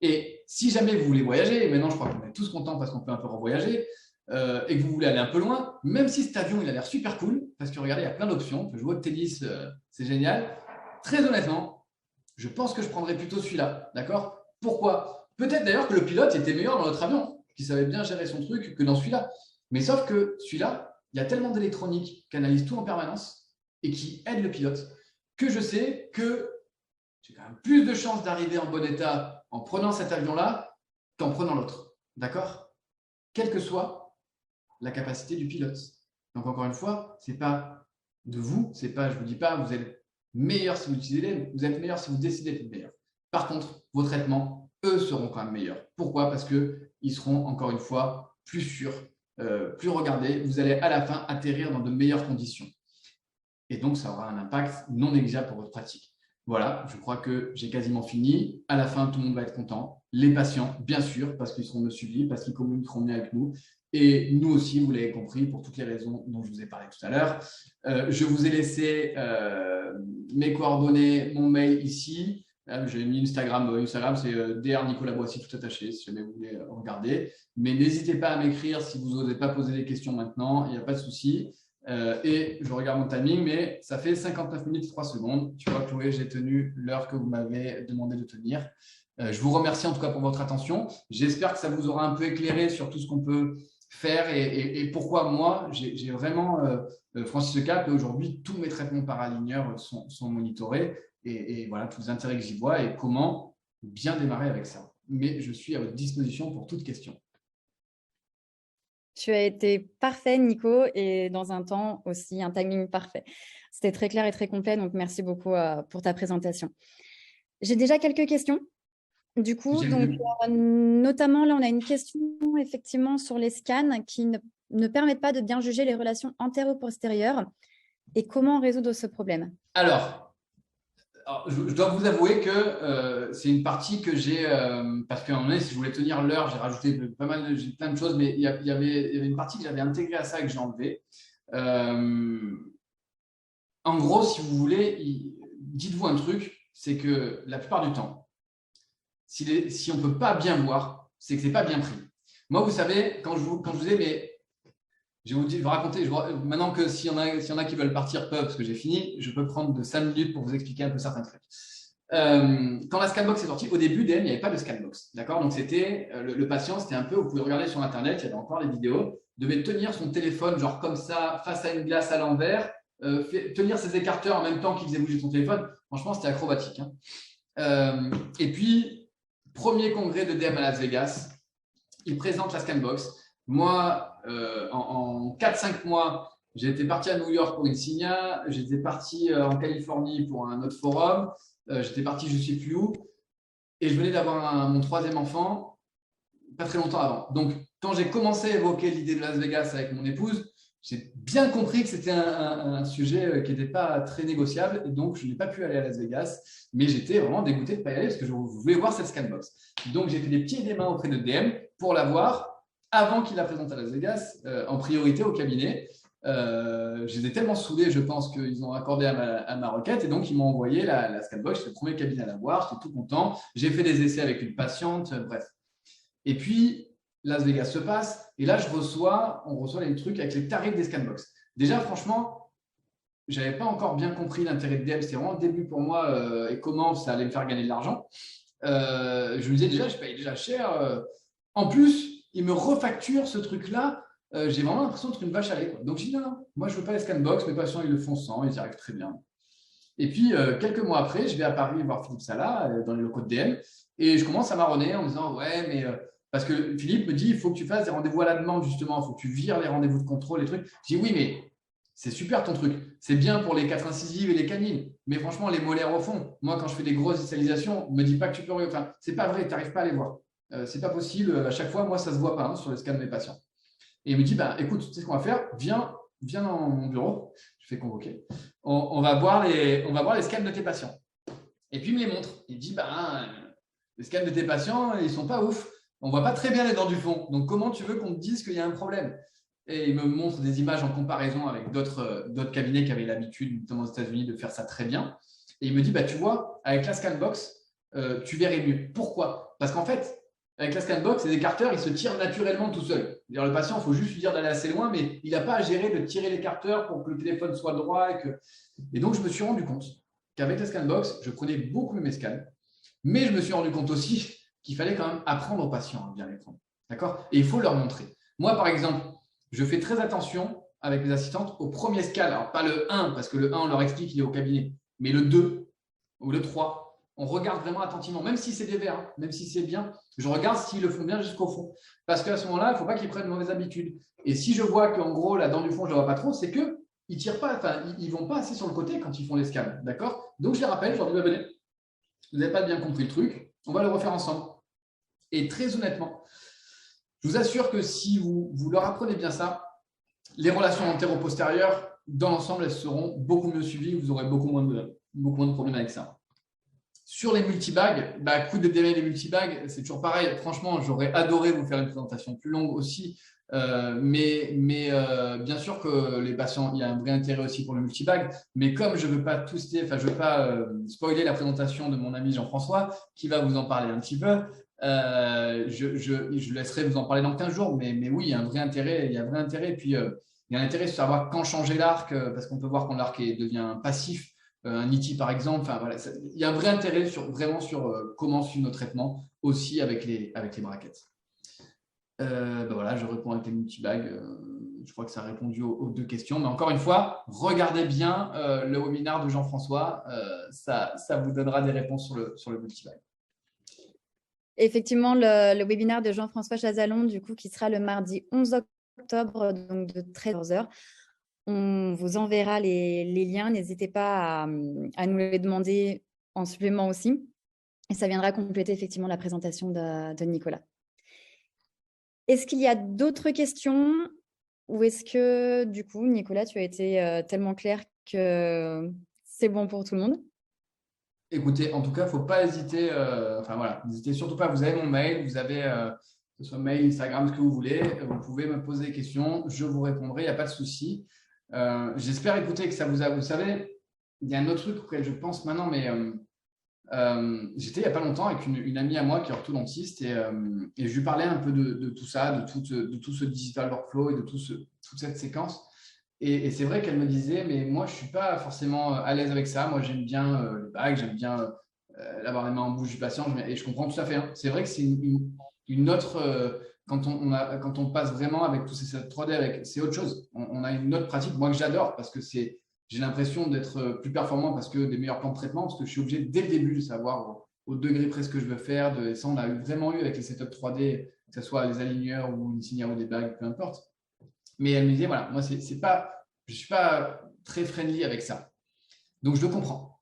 Et si jamais vous voulez voyager, et maintenant je crois qu'on est tous contents parce qu'on peut un peu revoyager, et que vous voulez aller un peu loin, même si cet avion il a l'air super cool, parce que regardez, il y a plein d'options, on peut jouer au tennis, c'est génial. Très honnêtement, je pense que je prendrais plutôt celui-là. D'accord ? Pourquoi ? Peut-être d'ailleurs que le pilote était meilleur dans notre avion, qu'il savait bien gérer son truc que dans celui-là. Mais sauf que celui-là, il y a tellement d'électronique qui analyse tout en permanence et qui aide le pilote que je sais que j'ai quand même plus de chances d'arriver en bon état en prenant cet avion-là qu'en prenant l'autre. D'accord ? Quelle que soit la capacité du pilote. Donc encore une fois, ce n'est pas de vous, c'est pas, je ne vous dis pas vous êtes meilleur si vous utilisez les, vous êtes meilleur si vous décidez d'être meilleur. Par contre, vos traitements, eux, seront quand même meilleurs. Pourquoi ? Parce qu'ils seront encore une fois plus sûrs, plus regardés. Vous allez à la fin atterrir dans de meilleures conditions. Et donc, ça aura un impact non négligeable pour votre pratique. Voilà, je crois que j'ai quasiment fini. À la fin, tout le monde va être content. Les patients, bien sûr, parce qu'ils seront de suivi, parce qu'ils communiqueront bien avec nous. Et nous aussi, vous l'avez compris, pour toutes les raisons dont je vous ai parlé tout à l'heure. Je vous ai laissé mes coordonnées, mon mail ici. J'ai mis Instagram, c'est DR Nicolas Boissy tout attaché, si jamais vous voulez regarder. Mais n'hésitez pas à m'écrire si vous n'osez pas poser des questions maintenant, il n'y a pas de souci. Et je regarde mon timing, mais ça fait 59 minutes et 3 secondes. Tu vois, Chloé, j'ai tenu l'heure que vous m'avez demandé de tenir. Je vous remercie en tout cas pour votre attention. J'espère que ça vous aura un peu éclairé sur tout ce qu'on peut faire et pourquoi moi, j'ai vraiment franchi ce cap. Et aujourd'hui, tous mes traitements paraligneurs sont monitorés et voilà, tous les intérêts que j'y vois et comment bien démarrer avec ça. Mais je suis à votre disposition pour toute question. Tu as été parfait, Nico, et dans un temps aussi, un timing parfait. C'était très clair et très complet, donc merci beaucoup pour ta présentation. J'ai déjà quelques questions. Du coup, donc, notamment, là, on a une question effectivement sur les scans qui ne permettent pas de bien juger les relations antéro-postérieures et comment résoudre ce problème. Alors, je dois vous avouer que c'est une partie que j'ai, parce qu'à un moment donné, si je voulais tenir l'heure, j'ai rajouté plein de choses, mais il y avait une partie que j'avais intégrée à ça et que j'ai enlevée. En gros, si vous voulez, dites-vous un truc, c'est que la plupart du temps, si on ne peut pas bien voir, c'est que ce n'est pas bien pris. Moi, vous savez, quand je vous ai, mais je vais vous raconter, maintenant que s'il y en a qui veulent partir, peuvent, parce que j'ai fini, je peux prendre de 5 minutes pour vous expliquer un peu certains trucs. Quand la Scanbox est sortie, au début d'EM, il n'y avait pas de Scanbox. D'accord. Donc, c'était le patient, c'était un peu, vous pouvez regarder sur Internet, il y avait encore les vidéos, devait tenir son téléphone, genre comme ça, face à une glace à l'envers, tenir ses écarteurs en même temps qu'il faisait bouger son téléphone. Franchement, c'était acrobatique. Hein. Et puis, premier congrès de DM à Las Vegas, il présente la Scanbox. Moi, en 4-5 mois, j'étais parti à New York pour une signa, j'étais parti en Californie pour un autre forum, j'étais parti je ne sais plus où, et je venais d'avoir mon 3e enfant pas très longtemps avant. Donc, quand j'ai commencé à évoquer l'idée de Las Vegas avec mon épouse, j'ai bien compris que c'était un sujet qui n'était pas très négociable, et donc je n'ai pas pu aller à Las Vegas, mais j'étais vraiment dégoûté de ne pas y aller parce que je voulais voir cette Scanbox. Donc, j'ai fait des pieds et des mains auprès de DM pour la voir avant qu'il la présente à Las Vegas, en priorité au cabinet. Je les ai tellement saoulés, je pense qu'ils ont accordé à ma requête et donc ils m'ont envoyé la Scanbox. J'étais le premier cabinet à la voir, j'étais tout content. J'ai fait des essais avec une patiente, bref. Et puis, Las Vegas se passe et là, on reçoit les trucs avec les tarifs des Scanbox. Déjà, franchement, je n'avais pas encore bien compris l'intérêt de DM. C'était vraiment le début pour moi et comment ça allait me faire gagner de l'argent. Je me disais déjà, je paye déjà cher. En plus, ils me refacturent ce truc-là. J'ai vraiment l'impression d'être une vache à lait. Donc, je dis non, moi, je ne veux pas les Scanbox. Mes patients, ils le font sans, ils y arrivent très bien. Et puis, quelques mois après, je vais à Paris voir Philippe Sala dans les locaux de DM et je commence à marronner en me disant ouais, mais parce que Philippe me dit il faut que tu fasses des rendez-vous à la demande, justement, il faut que tu vires les rendez-vous de contrôle, les trucs. Je dis oui, mais c'est super ton truc. C'est bien pour les 4 incisives et les canines. Mais franchement, les molaires au fond, moi, quand je fais des grosses initialisations, ne me dis pas que tu peux. Enfin, c'est pas vrai, tu n'arrives pas à les voir. C'est pas possible. À chaque fois, moi, ça se voit pas sur les scans de mes patients. Et il me dit bah, écoute, tu sais ce qu'on va faire, viens dans mon bureau. Je fais convoquer. On va voir les scans de tes patients. Et puis, il me les montre. Il dit bah, les scans de tes patients, ils sont pas ouf. On ne voit pas très bien les dents du fond. Donc, comment tu veux qu'on te dise qu'il y a un problème? Et il me montre des images en comparaison avec d'autres cabinets qui avaient l'habitude, notamment aux États-Unis, de faire ça très bien. Et il me dit, bah, tu vois, avec la Scanbox, tu verrais mieux. Pourquoi? Parce qu'en fait, avec la Scanbox, les écarteurs, ils se tirent naturellement tout seuls. Le patient, il faut juste lui dire d'aller assez loin, mais il n'a pas à gérer de tirer l'écarteur pour que le téléphone soit droit. Et donc, je me suis rendu compte qu'avec la Scanbox, je prenais beaucoup mieux mes scans. Mais je me suis rendu compte aussi qu'il fallait quand même apprendre aux patients à bien les prendre. D'accord? Et il faut leur montrer. Moi, par exemple, je fais très attention avec mes assistantes au premier scan. Alors, pas le 1, parce que le 1, on leur explique qu'il est au cabinet, mais le 2 ou le 3. On regarde vraiment attentivement, même si c'est des verres, hein, même si c'est bien, je regarde s'ils le font bien jusqu'au fond. Parce qu'à ce moment-là, il ne faut pas qu'ils prennent de mauvaises habitudes. Et si je vois qu'en gros, la dent du fond, je ne la vois pas trop, c'est qu'ils ne tirent pas, enfin, ils ne vont pas assez sur le côté quand ils font les scans. D'accord? Donc, je les rappelle, je leur dis, bah, venez, vous n'avez pas bien compris le truc, on va le refaire ensemble. Et très honnêtement, je vous assure que si vous leur apprenez bien ça, les relations antéro-postérieures, dans l'ensemble, elles seront beaucoup mieux suivies, vous aurez beaucoup moins de problèmes avec ça. Sur les multibags, coup de délai des multibags, c'est toujours pareil. Franchement, j'aurais adoré vous faire une présentation plus longue aussi. Mais bien sûr que les patients, il y a un vrai intérêt aussi pour le multibag. Mais comme je ne veux pas veux pas spoiler la présentation de mon ami Jean-François, qui va vous en parler un petit peu, je laisserai vous en parler dans 15 jours. Mais oui, il y a un vrai intérêt. Il y a un vrai intérêt. Et puis, Il y a un intérêt de savoir quand changer l'arc, parce qu'on peut voir quand l'arc devient passif, un iti par exemple. Enfin, voilà, il y a un vrai intérêt vraiment sur comment suivre nos traitements aussi avec les brackets. Voilà, je réponds avec les multibags. Je crois que ça a répondu aux 2 questions. Mais encore une fois, regardez bien le webinaire de Jean-François. Ça vous donnera des réponses sur le multibag. Effectivement, le webinaire de Jean-François Chazalon, du coup, qui sera le mardi 11 octobre, donc de 13 h. On vous enverra les liens. N'hésitez pas à nous les demander en supplément aussi. Et ça viendra compléter effectivement la présentation de Nicolas. Est-ce qu'il y a d'autres questions ou est-ce que, du coup, Nicolas, tu as été tellement clair que c'est bon pour tout le monde? Écoutez, en tout cas, il ne faut pas hésiter. Voilà, n'hésitez surtout pas. Vous avez mon mail, vous avez que ce soit mail, Instagram, ce que vous voulez. Vous pouvez me poser des questions, je vous répondrai, il n'y a pas de souci. J'espère écouter que ça vous a. Vous savez, il y a un autre truc auquel je pense maintenant, mais j'étais il n'y a pas longtemps avec une amie à moi qui est orthodontiste et je lui parlais un peu de tout ça, de tout ce digital workflow et de toute cette séquence. Et c'est vrai qu'elle me disait, mais moi, je ne suis pas forcément à l'aise avec ça. Moi, j'aime bien le bac, j'aime bien avoir les mains en bouche du patient. Et je comprends tout à fait. Hein. C'est vrai que c'est une autre… quand on passe vraiment avec tout ces 3D, c'est autre chose. On a une autre pratique, moi, que j'adore, parce que j'ai l'impression d'être plus performant parce que des meilleurs plans de traitement, parce que je suis obligé, dès le début, de savoir au degré près ce que je veux faire. Et ça, on a vraiment eu avec les setups 3D, que ce soit les aligneurs ou une signature ou des bagues, peu importe. Mais elle me disait, voilà, moi, je ne suis pas très friendly avec ça. Donc, je le comprends.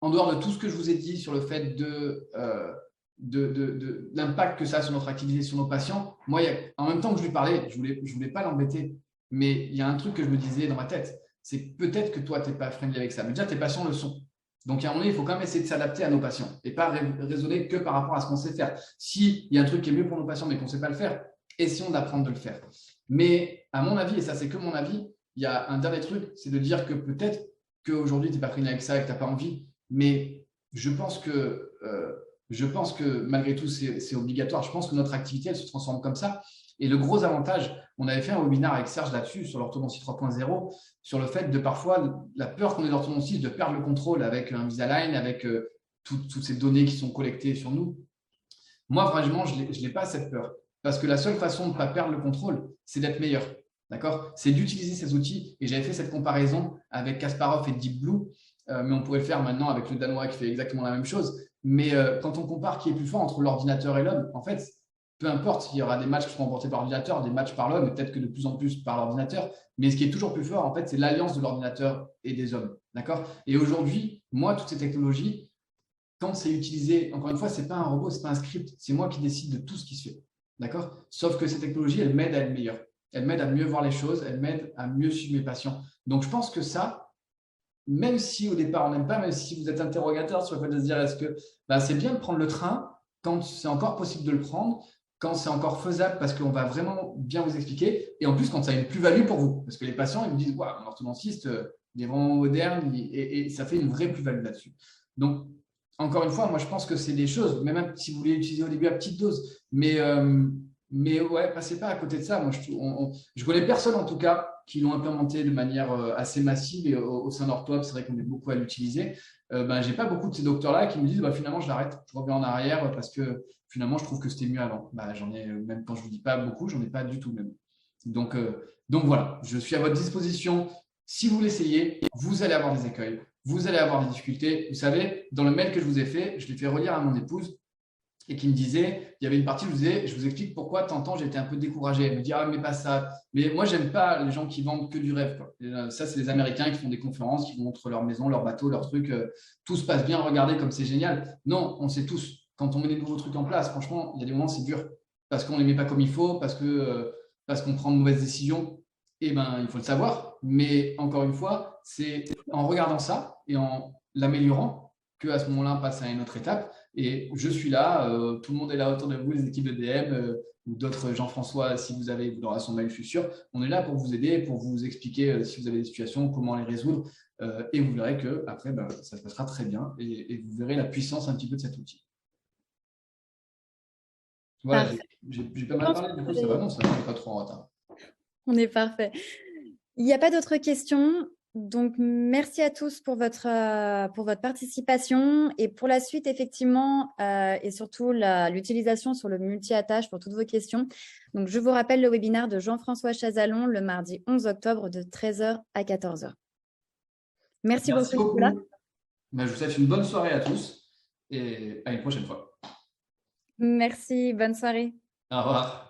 En dehors de tout ce que je vous ai dit sur le fait de l'impact que ça a sur notre activité, sur nos patients, moi, en même temps que je lui parlais, je ne voulais pas l'embêter, mais il y a un truc que je me disais dans ma tête, c'est peut-être que toi, tu n'es pas friendly avec ça. Mais déjà, tes patients le sont. Donc, à un moment donné, il faut quand même essayer de s'adapter à nos patients et pas raisonner que par rapport à ce qu'on sait faire. S'il y a un truc qui est mieux pour nos patients, mais qu'on ne sait pas le faire, essayons d'apprendre de le faire. Mais à mon avis, et ça c'est que mon avis, il y a un dernier truc, c'est de dire que peut-être qu'aujourd'hui, tu n'es pas friendly avec ça et que tu n'as pas envie, mais je pense que malgré tout, c'est obligatoire. Je pense que notre activité, elle se transforme comme ça. Et le gros avantage, on avait fait un webinaire avec Serge là-dessus, sur l'orthodontie 3.0, sur le fait de parfois, la peur qu'on ait d'orthodontiste, de perdre le contrôle avec un Invisalign, avec toutes ces données qui sont collectées sur nous. Moi, vraiment, je n'ai pas cette peur. Parce que la seule façon de ne pas perdre le contrôle, c'est d'être meilleur. D'accord? C'est d'utiliser ces outils. Et j'avais fait cette comparaison avec Kasparov et Deep Blue, mais on pourrait le faire maintenant avec le Danois qui fait exactement la même chose. Mais quand on compare qui est plus fort entre l'ordinateur et l'homme, en fait, peu importe, il y aura des matchs qui seront remportés par l'ordinateur, des matchs par l'homme, et peut-être que de plus en plus par l'ordinateur. Mais ce qui est toujours plus fort, en fait, c'est l'alliance de l'ordinateur et des hommes. D'accord? Et aujourd'hui, moi, toutes ces technologies, quand c'est utilisé, encore une fois, ce n'est pas un robot, ce n'est pas un script, c'est moi qui décide de tout ce qui se fait. D'accord? Sauf que ces technologies, elles m'aident à être meilleure. Elles m'aident à mieux voir les choses, elles m'aident à mieux suivre mes patients. Donc, je pense que ça, même si au départ on n'aime pas, même si vous êtes interrogateur sur le fait de se dire est-ce que c'est bien de prendre le train quand c'est encore possible de le prendre, quand c'est encore faisable parce qu'on va vraiment bien vous expliquer et en plus quand ça a une plus-value pour vous. Parce que les patients, ils me disent waouh, mon orthodontiste, il est vraiment moderne et ça fait une vraie plus-value là-dessus. Donc, encore une fois, moi je pense que c'est des choses, même si vous voulez l'utiliser au début à petite dose, mais ouais, passez pas à côté de ça. Moi, je connais personne en tout cas qui l'ont implémenté de manière assez massive et au sein d'Orthop, c'est vrai qu'on est beaucoup à l'utiliser. J'ai pas beaucoup de ces docteurs-là qui me disent finalement je l'arrête, je reviens en arrière parce que finalement je trouve que c'était mieux avant. J'en ai, même quand je vous dis pas beaucoup, j'en ai pas du tout même. Donc voilà, je suis à votre disposition. Si vous l'essayez, vous allez avoir des écueils, vous allez avoir des difficultés. Vous savez, dans le mail que je vous ai fait, je l'ai fait relire à mon épouse et qui me disait, il y avait une partie où je vous explique pourquoi de temps en temps j'étais un peu découragé. Elle me dit, ah mais pas ça. Mais moi, j'aime pas les gens qui vendent que du rêve. Quoi. Ça, c'est les Américains qui font des conférences, qui vous montrent leur maison, leur bateau, leur truc. Tout se passe bien, regardez comme c'est génial. Non, on sait tous. Quand on met des nouveaux trucs en place, franchement, il y a des moments, c'est dur. Parce qu'on ne les met pas comme il faut, parce qu'on prend de mauvaises décisions. Il faut le savoir. Mais encore une fois, c'est en regardant ça et en l'améliorant qu'à ce moment-là, on passe à une autre étape. Et je suis là, tout le monde est là autour de vous, les équipes de DM ou d'autres, Jean-François, si vous aurez son mail, je suis sûr. On est là pour vous aider, pour vous expliquer si vous avez des situations, comment les résoudre. Et vous verrez qu'après, ça se passera très bien et vous verrez la puissance un petit peu de cet outil. Voilà, j'ai pas mal parlé, du coup, ça va, non, ça n'est pas trop en retard. On est parfait. Il n'y a pas d'autres questions. Donc, merci à tous pour votre participation. Et pour la suite, effectivement, et surtout l'utilisation sur le multi-attache pour toutes vos questions. Donc, je vous rappelle le webinaire de Jean-François Chazalon le mardi 11 octobre de 13h à 14h. Merci Merci beaucoup, Nicolas. beaucoup. Je vous souhaite une bonne soirée à tous et à une prochaine fois. Merci, bonne soirée. Au revoir.